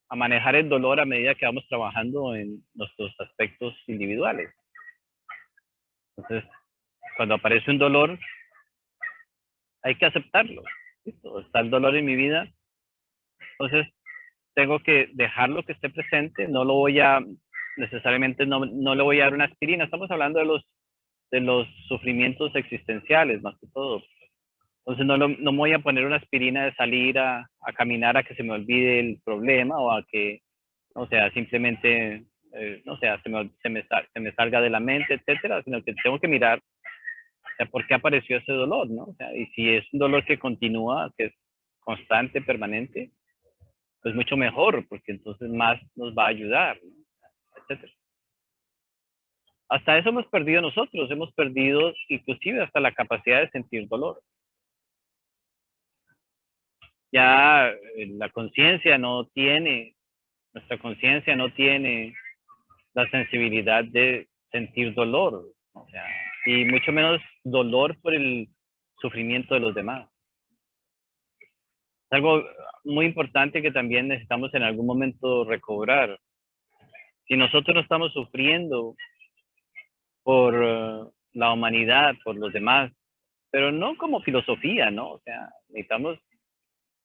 a manejar el dolor a medida que vamos trabajando en nuestros aspectos individuales. Entonces, cuando aparece un dolor, hay que aceptarlo. ¿Listo? Está el dolor en mi vida, entonces tengo que dejarlo que esté presente, no lo voy a, necesariamente no le voy a dar una aspirina, estamos hablando de los sufrimientos existenciales más que todo. Entonces no me voy a poner una aspirina de salir a caminar a que se me olvide el problema o a que, o sea, simplemente, no sé, se me salga de la mente, etcétera, sino que tengo que mirar, o sea, por qué apareció ese dolor, ¿no? O sea, y si es un dolor que continúa, que es constante, permanente, pues mucho mejor, porque entonces más nos va a ayudar, ¿no? Etcétera. hasta eso hemos perdido nosotros, hemos perdido inclusive hasta la capacidad de sentir dolor. Ya la conciencia no tiene, nuestra conciencia no tiene la sensibilidad de sentir dolor, o sea, y mucho menos dolor por el sufrimiento de los demás. Es algo muy importante que también necesitamos en algún momento recobrar. Si nosotros no estamos sufriendo por la humanidad, por los demás, pero no como filosofía, ¿no? O sea, necesitamos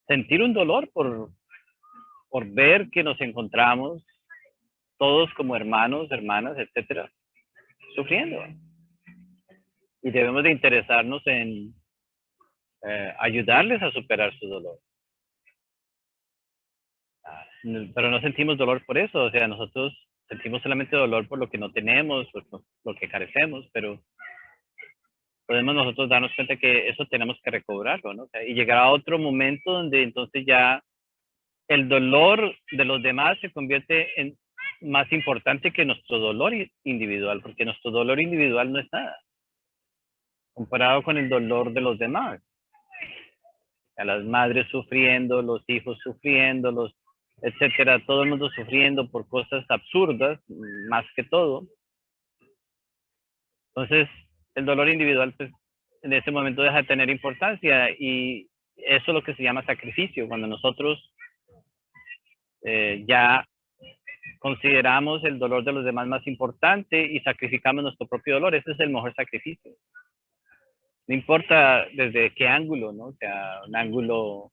sentir un dolor por ver que nos encontramos todos como hermanos, hermanas, etcétera, sufriendo. Y debemos de interesarnos en ayudarles a superar su dolor. Pero no sentimos dolor por eso, o sea, nosotros sentimos solamente dolor por lo que no tenemos, por lo que carecemos, pero podemos nosotros darnos cuenta que eso tenemos que recobrarlo, ¿no? O sea, y llegar a otro momento donde entonces ya el dolor de los demás se convierte en más importante que nuestro dolor individual, porque nuestro dolor individual no es nada comparado con el dolor de los demás. A las madres sufriendo, los hijos sufriendo, los etcétera, todo el mundo sufriendo por cosas absurdas, más que todo. Entonces, el dolor individual, pues, en ese momento deja de tener importancia y eso es lo que se llama sacrificio, cuando nosotros ya consideramos el dolor de los demás más importante y sacrificamos nuestro propio dolor. Ese es el mejor sacrificio. No importa desde qué ángulo, ¿no? O sea, un ángulo,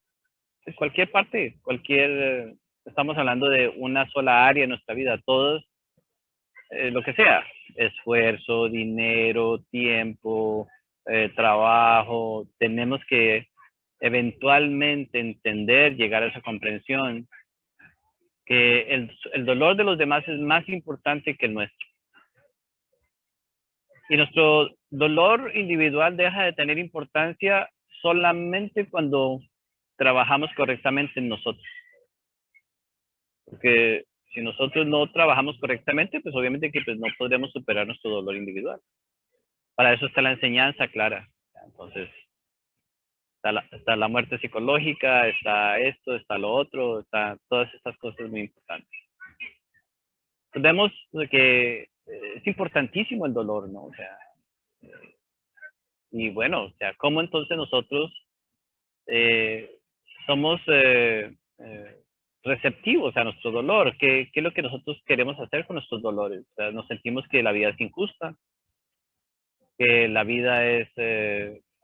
pues cualquier parte, estamos hablando de una sola área en nuestra vida, todos, lo que sea, esfuerzo, dinero, tiempo, trabajo, tenemos que eventualmente entender, llegar a esa comprensión que el dolor de los demás es más importante que el nuestro. Y nuestro dolor individual deja de tener importancia solamente cuando trabajamos correctamente en nosotros. Porque si nosotros no trabajamos correctamente, pues obviamente que pues no podremos superar nuestro dolor individual. Para eso está la enseñanza clara. Entonces, está la muerte psicológica, está esto, está lo otro, está todas estas cosas muy importantes. Pues vemos que es importantísimo el dolor, ¿no? O sea, y bueno, o sea, ¿cómo entonces nosotros somos receptivos a nuestro dolor? ¿Qué es lo que nosotros queremos hacer con nuestros dolores? O sea, nos sentimos que la vida es injusta, que la vida es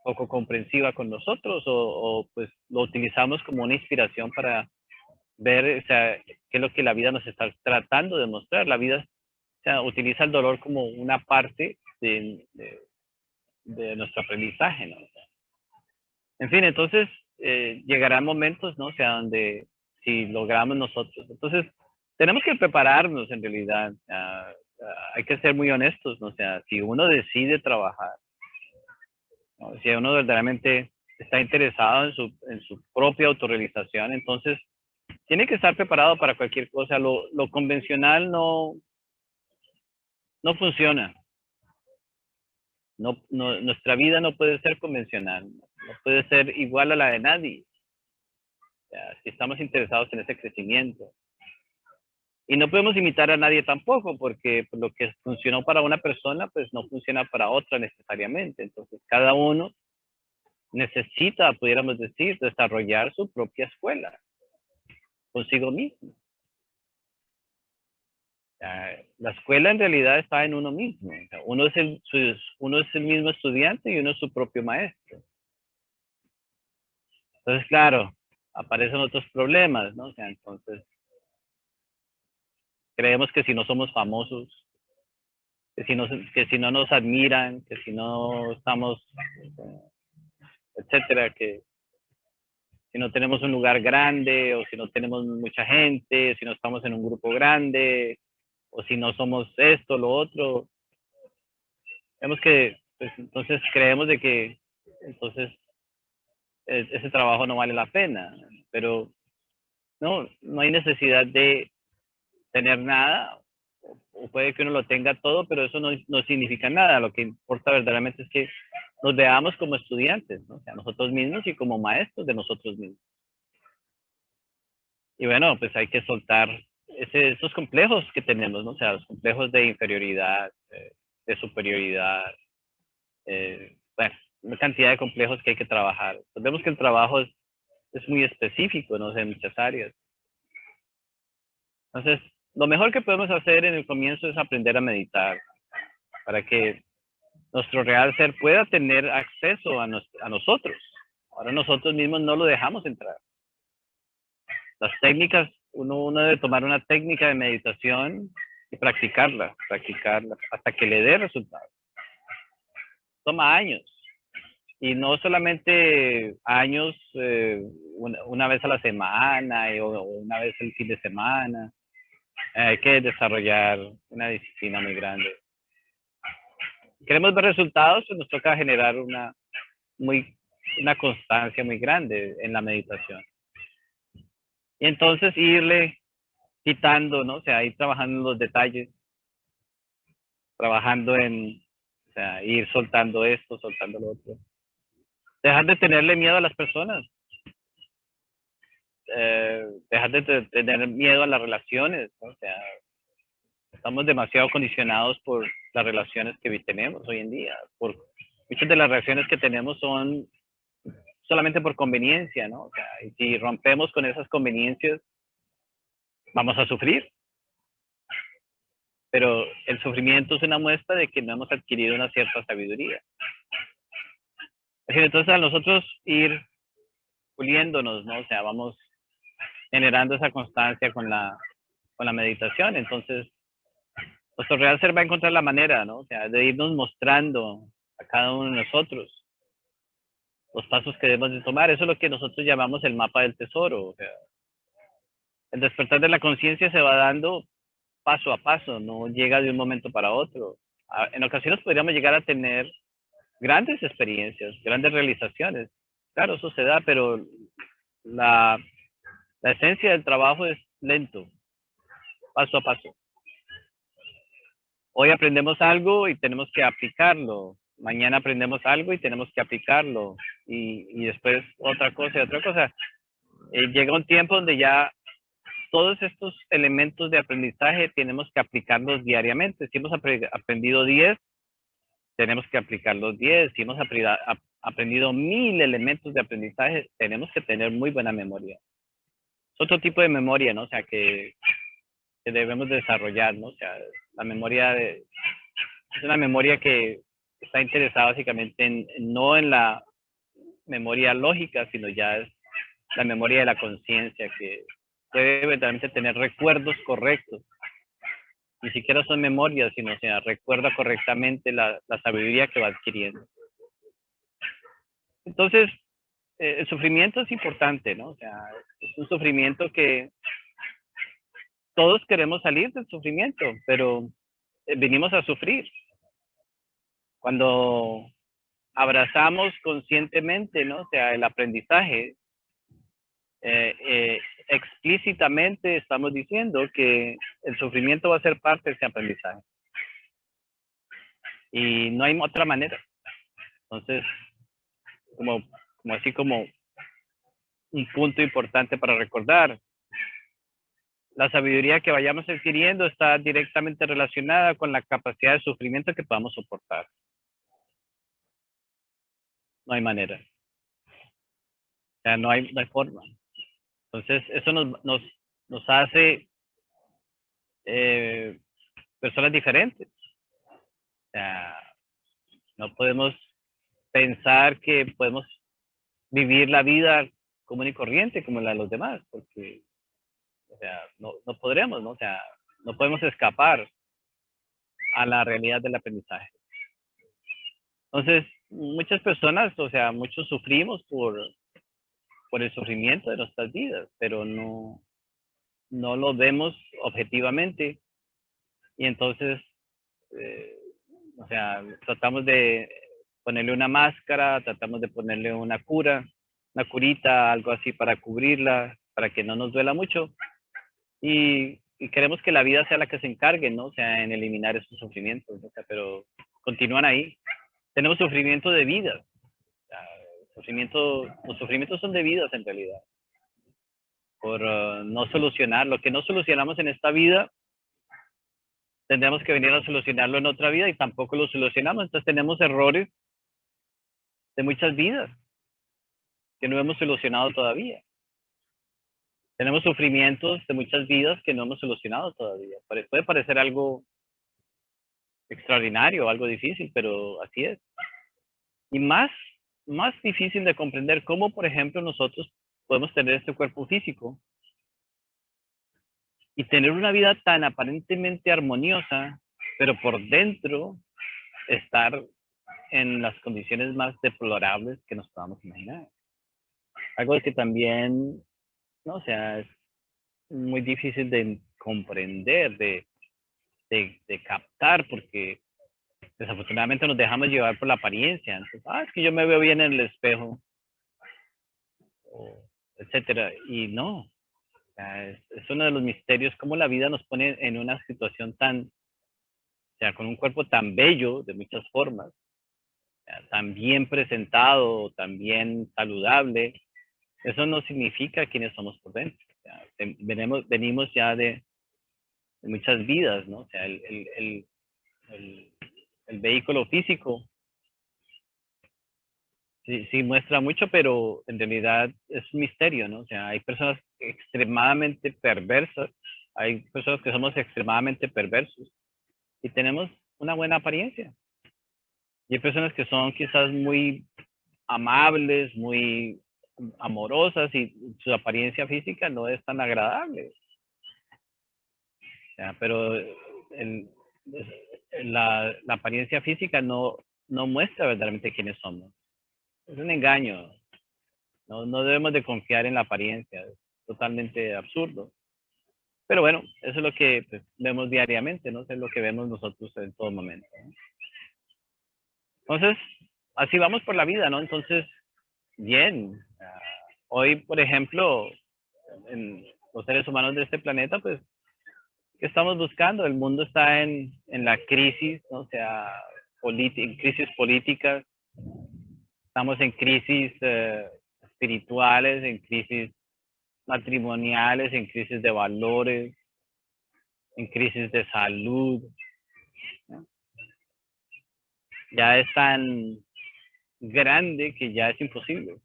poco comprensiva con nosotros o pues lo utilizamos como una inspiración para ver, o sea, qué es lo que la vida nos está tratando de mostrar. La vida, o sea, utiliza el dolor como una parte de nuestro aprendizaje, ¿no? En fin, entonces llegarán momentos, ¿no? O sea, donde si logramos nosotros, entonces tenemos que prepararnos en realidad. Hay que ser muy honestos, ¿no? O sea, si uno decide trabajar, ¿no? Si uno verdaderamente está interesado en su propia autorrealización, entonces tiene que estar preparado para cualquier cosa. Lo convencional no funciona. Nuestra vida no puede ser convencional, no puede ser igual a la de nadie. O sea, si estamos interesados en ese crecimiento. Y no podemos imitar a nadie tampoco, porque lo que funcionó para una persona, pues no funciona para otra necesariamente. Entonces, cada uno necesita, pudiéramos decir, desarrollar su propia escuela consigo mismo. La escuela en realidad está en uno mismo. O sea, uno es el mismo estudiante y uno es su propio maestro. Entonces, claro, aparecen otros problemas, ¿no? O sea, entonces, creemos que si no somos famosos, que si no nos admiran, que si no estamos, etcétera, que si no tenemos un lugar grande o si no tenemos mucha gente, si no estamos en un grupo grande o si no somos esto, lo otro, vemos que pues, entonces creemos de que entonces ese trabajo no vale la pena, pero no hay necesidad de tener nada o puede que uno lo tenga todo, pero eso no significa nada. Lo que importa verdaderamente es que nos veamos como estudiantes, ¿no? O sea, nosotros mismos y como maestros de nosotros mismos. Y bueno, pues hay que soltar esos complejos que tenemos, ¿no? O sea, los complejos de inferioridad, de superioridad, bueno, una cantidad de complejos que hay que trabajar. Pues vemos que el trabajo es muy específico, ¿no? En muchas áreas. Entonces, lo mejor que podemos hacer en el comienzo es aprender a meditar para que nuestro real ser pueda tener acceso a nosotros. Ahora nosotros mismos no lo dejamos entrar. Las técnicas, uno debe tomar una técnica de meditación y practicarla hasta que le dé resultados. Toma años. Y no solamente años una vez a la semana o una vez el fin de semana. Hay que desarrollar una disciplina muy grande. Queremos ver resultados, pues nos toca generar una constancia muy grande en la meditación. Y entonces irle quitando, ¿no? O sea, ir trabajando en los detalles, trabajando en, o sea, ir soltando esto, soltando lo otro. Dejar de tenerle miedo a las personas. Dejar de tener miedo a las relaciones, ¿no? O sea, estamos demasiado condicionados por las relaciones que tenemos hoy en día. Muchas de las relaciones que tenemos son solamente por conveniencia, ¿no? O sea, y si rompemos con esas conveniencias, vamos a sufrir. Pero el sufrimiento es una muestra de que no hemos adquirido una cierta sabiduría. Es decir, entonces a nosotros ir puliéndonos, ¿no? O sea, vamos generando esa constancia con la meditación. Entonces, nuestro real ser va a encontrar la manera, ¿no? O sea, de irnos mostrando a cada uno de nosotros los pasos que debemos de tomar. Eso es lo que nosotros llamamos el mapa del tesoro. O sea, el despertar de la conciencia se va dando paso a paso, no llega de un momento para otro. En ocasiones podríamos llegar a tener grandes experiencias, grandes realizaciones. Claro, eso se da, pero la esencia del trabajo es lento, paso a paso. Hoy aprendemos algo y tenemos que aplicarlo. Mañana aprendemos algo y tenemos que aplicarlo. Y después otra cosa y otra cosa. Llega un tiempo donde ya todos estos elementos de aprendizaje tenemos que aplicarlos diariamente. Si hemos aprendido 10, tenemos que aplicarlos 10. Si hemos aprendido 1000 elementos de aprendizaje, tenemos que tener muy buena memoria. Es otro tipo de memoria, ¿no? O sea, que debemos desarrollar, ¿no? O sea, la memoria es una memoria que está interesada básicamente no en la memoria lógica, sino ya es la memoria de la conciencia, que puede verdaderamente tener recuerdos correctos. Ni siquiera son memorias, sino, o sea, recuerda correctamente la sabiduría que va adquiriendo. Entonces, el sufrimiento es importante, ¿no? O sea, es un sufrimiento que todos queremos salir del sufrimiento, pero venimos a sufrir. Cuando abrazamos conscientemente, ¿no? O sea, el aprendizaje, explícitamente estamos diciendo que el sufrimiento va a ser parte de ese aprendizaje. Y no hay otra manera. Entonces, como un punto importante para recordar, la sabiduría que vayamos adquiriendo está directamente relacionada con la capacidad de sufrimiento que podamos soportar. No hay manera. O sea, no hay forma. Entonces, eso nos hace personas diferentes. O sea, no podemos pensar que podemos vivir la vida común y corriente como la de los demás, porque, o sea, no podremos, ¿no? O sea, no podemos escapar a la realidad del aprendizaje. Entonces, muchas personas, o sea, muchos sufrimos por el sufrimiento de nuestras vidas, pero no lo vemos objetivamente. Y entonces, o sea, tratamos de ponerle una máscara, tratamos de ponerle una curita, algo así para cubrirla, para que no nos duela mucho. Y y queremos que la vida sea la que se encargue, ¿no? O sea, en eliminar esos sufrimientos, o sea, pero continúan ahí. Tenemos sufrimiento de vida. O sea, los sufrimientos son de vidas en realidad. Por no solucionar, lo que no solucionamos en esta vida, tendremos que venir a solucionarlo en otra vida y tampoco lo solucionamos. Entonces tenemos errores de muchas vidas que no hemos solucionado todavía. Tenemos sufrimientos de muchas vidas que no hemos solucionado todavía. Puede parecer algo extraordinario, algo difícil, pero así es. Y más difícil de comprender cómo, por ejemplo, nosotros podemos tener este cuerpo físico y tener una vida tan aparentemente armoniosa, pero por dentro estar en las condiciones más deplorables que nos podamos imaginar. Algo que también, no, o sea, es muy difícil de comprender, de captar, porque desafortunadamente nos dejamos llevar por la apariencia. Entonces, es que yo me veo bien en el espejo, o etcétera. Y no, o sea, es uno de los misterios, cómo la vida nos pone en una situación tan, o sea, con un cuerpo tan bello de muchas formas, o sea, tan bien presentado, tan bien saludable. Eso no significa quiénes somos por dentro. O sea, venimos ya de muchas vidas, ¿no? O sea, el vehículo físico sí muestra mucho, pero en realidad es un misterio, ¿no? O sea, hay personas extremadamente perversas, hay personas que somos extremadamente perversos y tenemos una buena apariencia. Y hay personas que son quizás muy amables, muy amorosas y su apariencia física no es tan agradable. O sea, pero la apariencia física no muestra verdaderamente quiénes somos. Es un engaño. No debemos de confiar en la apariencia. Es totalmente absurdo. Pero bueno, eso es lo que pues, vemos diariamente, ¿no? Eso es lo que vemos nosotros en todo momento, ¿no? Entonces, así vamos por la vida, ¿no? Entonces, bien. Hoy, por ejemplo, en los seres humanos de este planeta, pues, ¿qué estamos buscando? El mundo está en la crisis, ¿no? O sea, en crisis políticas, estamos en crisis espirituales, en crisis matrimoniales, en crisis de valores, en crisis de salud, ¿no? Ya es tan grande que ya es imposible.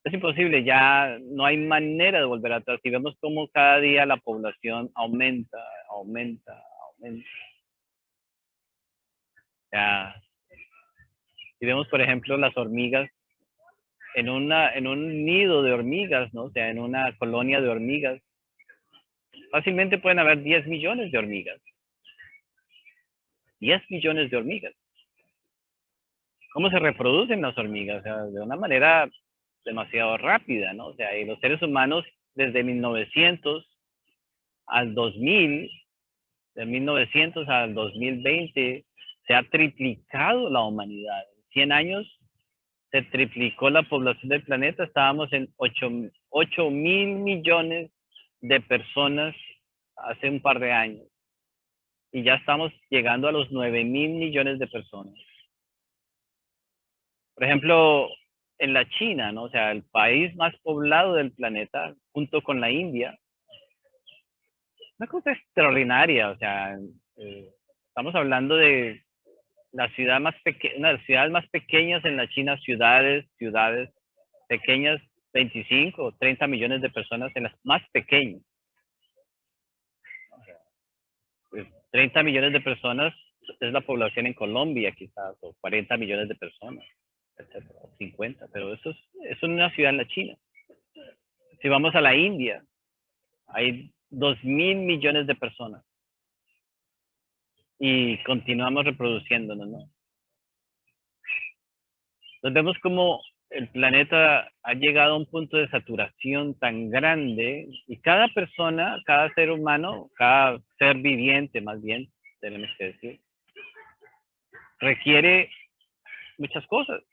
Es imposible, ya no hay manera de volver atrás. Y vemos cómo cada día la población aumenta, aumenta, aumenta. Ya, si vemos, por ejemplo, las hormigas, en un nido de hormigas, ¿no? O sea, en una colonia de hormigas, fácilmente pueden haber 10 millones de hormigas. 10 millones de hormigas. ¿Cómo se reproducen las hormigas? O sea, de una manera demasiado rápida, ¿no? O sea, y los seres humanos desde 1900 al 2000, de 1900 al 2020, se ha triplicado la humanidad. En 100 años se triplicó la población del planeta. Estábamos en 8.000 millones de personas hace un par de años. Y ya estamos llegando a los 9.000 millones de personas. Por ejemplo, en la China, ¿no? O sea, el país más poblado del planeta, junto con la India, una cosa extraordinaria. O sea, estamos hablando de la ciudad más pequeña, una de las ciudades más pequeñas en la China, ciudades pequeñas, 25 o 30 millones de personas en las más pequeñas. O sea, pues, 30 millones de personas es la población en Colombia, quizás, o 40 millones de personas, etcétera, o 50, pero eso es una ciudad en la China. Si vamos a la India, hay 2.000 millones de personas y continuamos reproduciéndonos, ¿no? Entonces vemos como el planeta ha llegado a un punto de saturación tan grande y cada persona, cada ser humano, cada ser viviente más bien, tenemos que decir, requiere muchas cosas.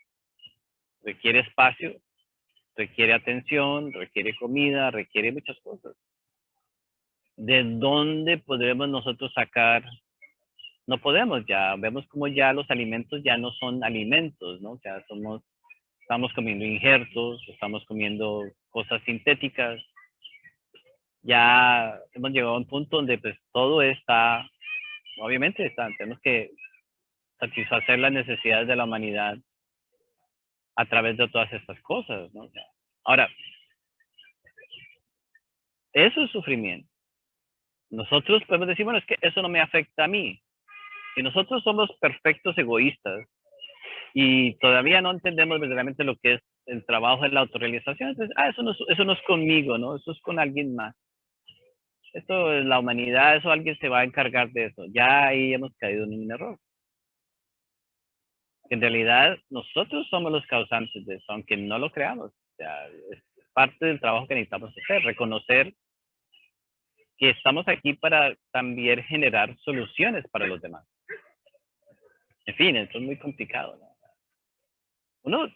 Requiere espacio, requiere atención, requiere comida, requiere muchas cosas. ¿de dónde podremos nosotros sacar? No podemos ya, vemos como ya los alimentos ya no son alimentos, ¿no? O sea, estamos comiendo injertos, estamos comiendo cosas sintéticas, ya hemos llegado a un punto donde pues todo está, obviamente tenemos que satisfacer las necesidades de la humanidad a través de todas estas cosas, ¿no? Ahora, eso es sufrimiento. Nosotros podemos decir, bueno, es que eso no me afecta a mí. Si nosotros somos perfectos egoístas y todavía no entendemos verdaderamente lo que es el trabajo de la autorrealización, entonces, eso no es conmigo, ¿no? Eso es con alguien más. Esto es la humanidad, eso alguien se va a encargar de eso. Ya ahí hemos caído en un error. En realidad, nosotros somos los causantes de eso, aunque no lo creamos. O sea, es parte del trabajo que necesitamos hacer, reconocer que estamos aquí para también generar soluciones para los demás. En fin, esto es muy complicado, ¿no? Uno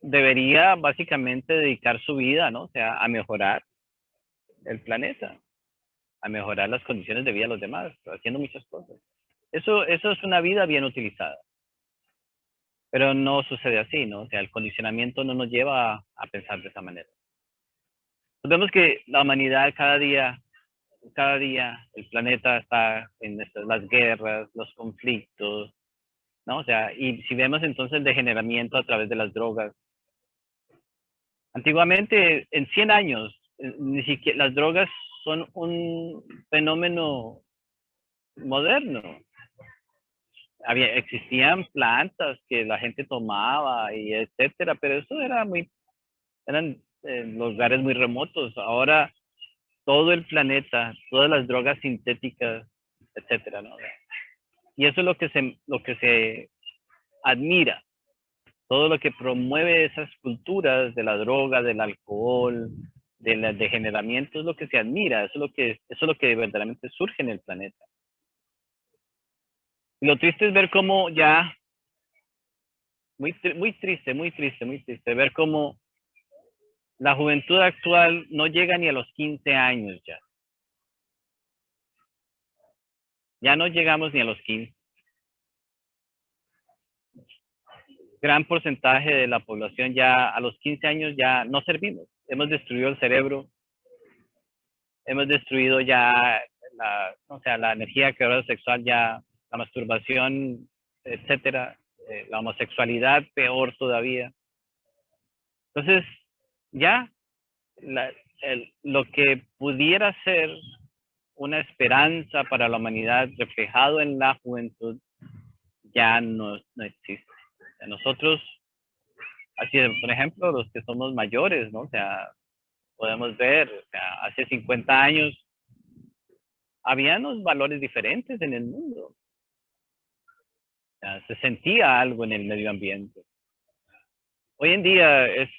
debería básicamente dedicar su vida, ¿no? O sea, a mejorar el planeta, a mejorar las condiciones de vida de los demás, haciendo muchas cosas. Eso es una vida bien utilizada. Pero no sucede así, ¿no? O sea, el condicionamiento no nos lleva a pensar de esa manera. Pues vemos que la humanidad cada día, el planeta está en las guerras, los conflictos, ¿no? O sea, y si vemos entonces el degeneramiento a través de las drogas. Antiguamente, en 100 años, ni siquiera las drogas son un fenómeno moderno. Existían plantas que la gente tomaba y etcétera, pero eso eran lugares muy remotos. Ahora todo el planeta, todas las drogas sintéticas, etcétera, ¿no? Y eso es lo que se admira, todo lo que promueve esas culturas de la droga, del alcohol, del degeneramiento, es lo que se admira, eso es lo que verdaderamente surge en el planeta. Y lo triste es ver cómo ya, muy triste, ver cómo la juventud actual no llega ni a los 15 años ya. Ya no llegamos ni a los 15. Gran porcentaje de la población ya a los 15 años ya no servimos. Hemos destruido el cerebro, hemos destruido ya la energía creadora sexual, ya la masturbación, etcétera, la homosexualidad, peor todavía. Entonces, ya lo que pudiera ser una esperanza para la humanidad reflejado en la juventud ya no existe. O sea, nosotros, así por ejemplo, los que somos mayores, ¿no? O sea, podemos ver, o sea, hace 50 años había unos valores diferentes en el mundo. O sea, se sentía algo en el medio ambiente. Hoy en día es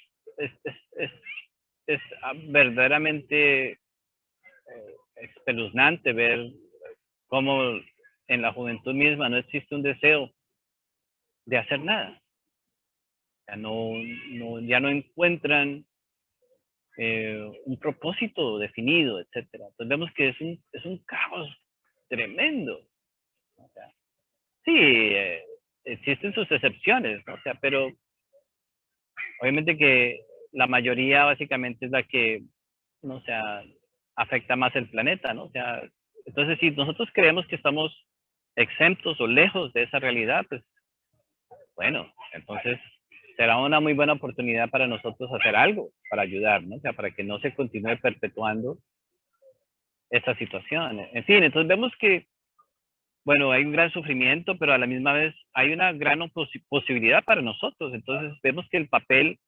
verdaderamente espeluznante ver cómo en la juventud misma no existe un deseo de hacer nada. Ya no encuentran un propósito definido, etcétera. Entonces vemos que es un caos tremendo. O sea, sí, existen sus excepciones, ¿no? O sea, pero obviamente que la mayoría básicamente es la que, no, o sea, afecta más el planeta, ¿no? O sea, entonces si nosotros creemos que estamos exentos o lejos de esa realidad, pues bueno, entonces será una muy buena oportunidad para nosotros hacer algo para ayudar, ¿no? O sea, para que no se continúe perpetuando esta situación. En fin, entonces vemos que, bueno, hay un gran sufrimiento, pero a la misma vez hay una gran posibilidad para nosotros. Entonces vemos que el papel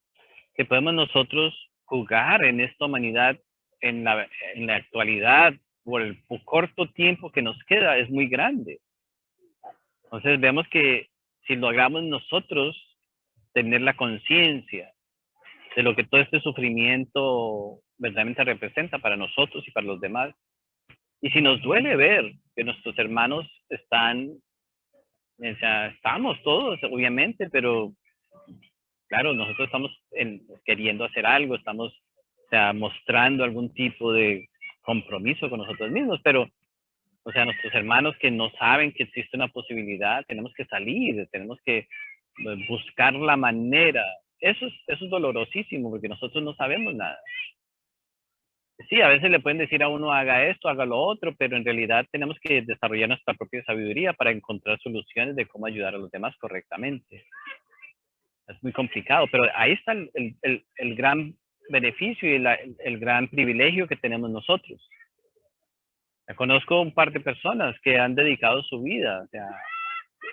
que podemos nosotros jugar en esta humanidad en la actualidad por el corto tiempo que nos queda es muy grande. Entonces vemos que si logramos nosotros tener la conciencia de lo que todo este sufrimiento verdaderamente representa para nosotros y para los demás, y si nos duele ver que nuestros hermanos están, o sea, estamos todos, obviamente, pero claro, nosotros estamos queriendo hacer algo, estamos, o sea, mostrando algún tipo de compromiso con nosotros mismos, pero, o sea, nuestros hermanos que no saben que existe una posibilidad, tenemos que salir, tenemos que buscar la manera. Eso es dolorosísimo porque nosotros no sabemos nada. Sí, a veces le pueden decir a uno haga esto, haga lo otro, pero en realidad tenemos que desarrollar nuestra propia sabiduría para encontrar soluciones de cómo ayudar a los demás correctamente. Es muy complicado, pero ahí está el gran beneficio y el gran privilegio que tenemos nosotros. Conozco un par de personas que han dedicado su vida, o sea,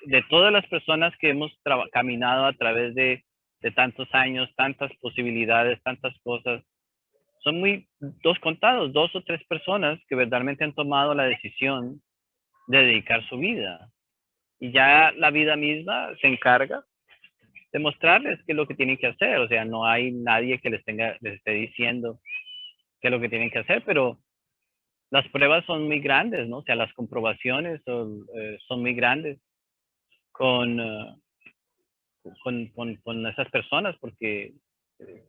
de todas las personas que hemos caminado a través de tantos años, tantas posibilidades, tantas cosas, son muy dos contados, 2 o 3 personas que verdaderamente han tomado la decisión de dedicar su vida. Y ya la vida misma se encarga de mostrarles qué es lo que tienen que hacer. O sea, no hay nadie que les esté diciendo qué es lo que tienen que hacer, pero las pruebas son muy grandes, ¿no? O sea, las comprobaciones son muy grandes con, con esas personas porque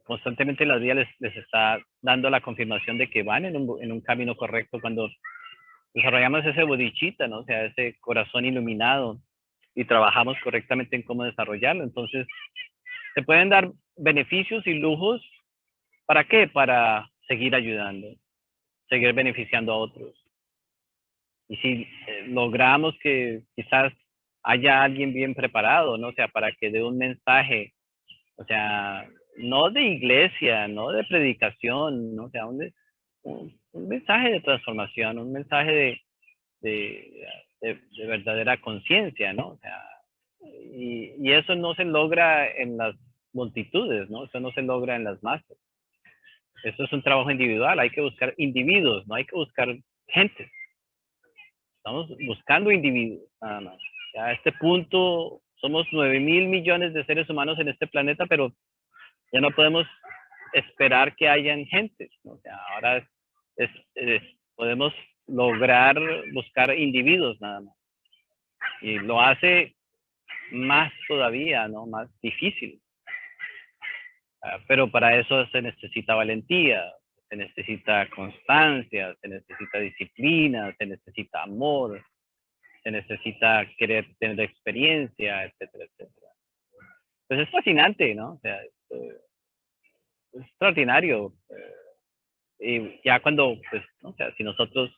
constantemente la vida les está dando la confirmación de que van en un camino correcto cuando desarrollamos ese bodichita, ¿no? O sea, ese corazón iluminado y trabajamos correctamente en cómo desarrollarlo. Entonces, se pueden dar beneficios y lujos. ¿Para qué? Para seguir ayudando, seguir beneficiando a otros. Y si logramos que quizás haya alguien bien preparado, ¿no? O sea, para que dé un mensaje, o sea, no de iglesia, no de predicación, ¿no? O sea, un mensaje de transformación, un mensaje de verdadera conciencia, ¿no? O sea, y eso no se logra en las multitudes, ¿no? Eso no se logra en las masas. Eso es un trabajo individual, hay que buscar individuos, no hay que buscar gente. Estamos buscando individuos, nada más. Ya a este punto somos 9.000 millones de seres humanos en este planeta, pero ya no podemos esperar que hayan gentes, ¿no? O sea, ahora podemos lograr buscar individuos nada más. Y lo hace más todavía, ¿no? Más difícil. Pero para eso se necesita valentía, se necesita constancia, se necesita disciplina, se necesita amor, se necesita querer tener experiencia, etcétera, etcétera. Pues es fascinante, ¿no? O sea, es extraordinario. Y ya cuando, pues, ¿no? O sea, si nosotros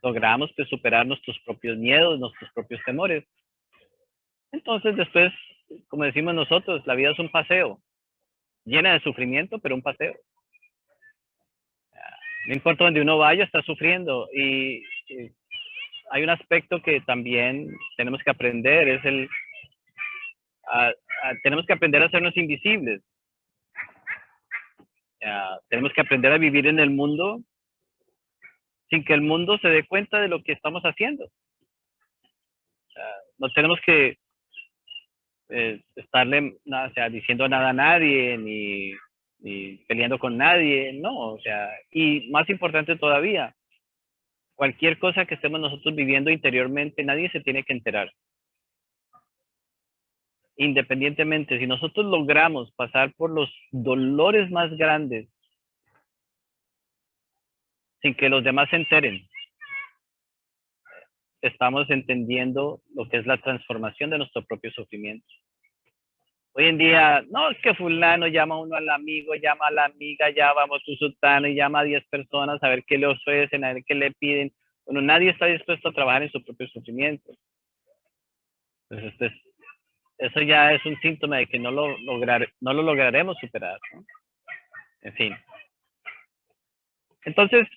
logramos pues, superar nuestros propios miedos, nuestros propios temores, entonces después, como decimos nosotros, la vida es un paseo, llena de sufrimiento, pero un paseo. No importa donde uno vaya, está sufriendo. Y hay un aspecto que también tenemos que aprender, es tenemos que aprender a hacernos invisibles. Tenemos que aprender a vivir en el mundo sin que el mundo se dé cuenta de lo que estamos haciendo. No tenemos que estarle diciendo nada a nadie, ni peleando con nadie, no, o sea, y más importante todavía, cualquier cosa que estemos nosotros viviendo interiormente, nadie se tiene que enterar. Independientemente, si nosotros logramos pasar por los dolores más grandes sin que los demás se enteren, estamos entendiendo lo que es la transformación de nuestro propio sufrimiento. Hoy en día, no, es que fulano llama uno al amigo, llama a la amiga, ya vamos tu sultano y llama a 10 personas a ver qué le ofrecen, a ver qué le piden. Bueno, nadie está dispuesto a trabajar en su propio sufrimiento. Entonces, pues, eso ya es un síntoma de que no lo lograremos superar, ¿no? En fin. Entonces,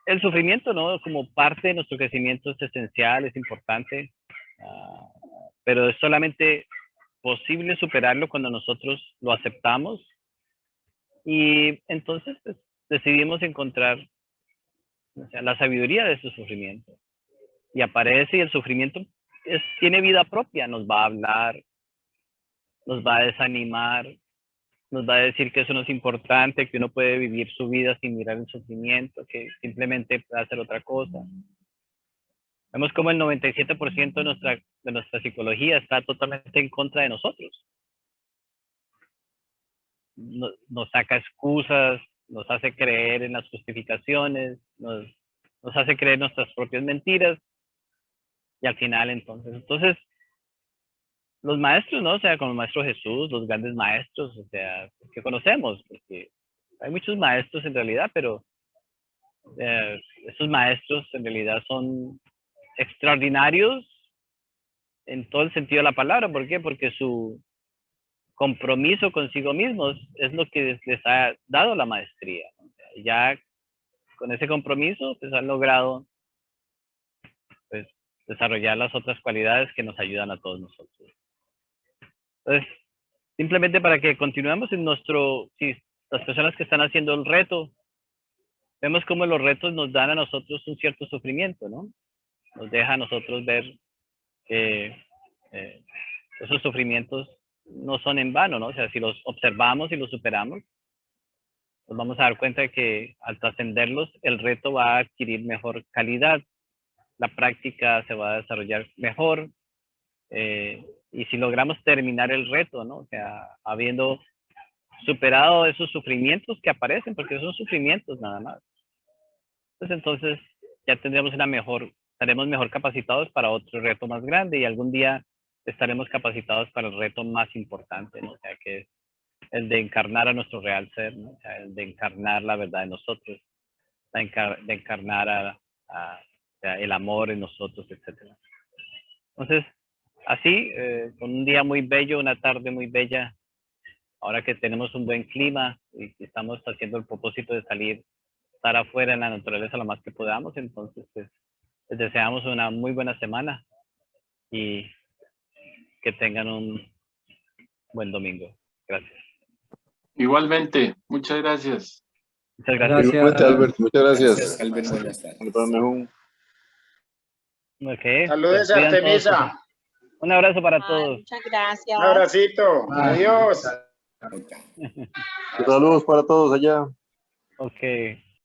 el sufrimiento, ¿no? Como parte de nuestro crecimiento es esencial, es importante, pero es solamente posible superarlo cuando nosotros lo aceptamos y entonces pues, decidimos encontrar, o sea, la sabiduría de ese sufrimiento. Y aparece y el sufrimiento tiene vida propia, nos va a hablar, nos va a desanimar, nos va a decir que eso no es importante, que uno puede vivir su vida sin mirar el sufrimiento, que simplemente puede hacer otra cosa. Vemos como el 97% de nuestra psicología está totalmente en contra de nosotros. Nos saca excusas, nos hace creer en las justificaciones, nos nos hace creer nuestras propias mentiras y al final entonces los maestros, ¿no? O sea, como el maestro Jesús, los grandes maestros, o sea, que conocemos, porque hay muchos maestros en realidad, pero esos maestros en realidad son extraordinarios en todo el sentido de la palabra. ¿Por qué? Porque su compromiso consigo mismos es lo que les ha dado la maestría. O sea, ya con ese compromiso, pues han logrado pues, desarrollar las otras cualidades que nos ayudan a todos nosotros. Entonces, simplemente para que continuemos en si las personas que están haciendo el reto, vemos cómo los retos nos dan a nosotros un cierto sufrimiento, ¿no? Nos deja a nosotros ver que esos sufrimientos no son en vano, ¿no? O sea, si los observamos y los superamos, nos vamos a dar cuenta de que al trascenderlos, el reto va a adquirir mejor calidad, la práctica se va a desarrollar mejor, y si logramos terminar el reto, ¿no? O sea, habiendo superado esos sufrimientos que aparecen, porque son sufrimientos nada más, pues entonces ya tendremos estaremos mejor capacitados para otro reto más grande y algún día estaremos capacitados para el reto más importante, ¿no? O sea, que es el de encarnar a nuestro real ser, ¿no? O sea, el de encarnar la verdad en nosotros, de encarnar o sea, el amor en nosotros, etcétera. Entonces, así, con un día muy bello, una tarde muy bella, ahora que tenemos un buen clima y estamos haciendo el propósito de estar afuera en la naturaleza lo más que podamos, entonces pues, les deseamos una muy buena semana y que tengan un buen domingo. Gracias. Igualmente, muchas gracias. Muchas gracias. Igualmente, Albert, muchas gracias. Gracias, Albert. Buenas tardes. Okay. Saludos, Pues, cuidan todos. Artemisa. Un abrazo para todos. Muchas gracias. Un abracito. Adiós. Saludos para todos allá. Ok.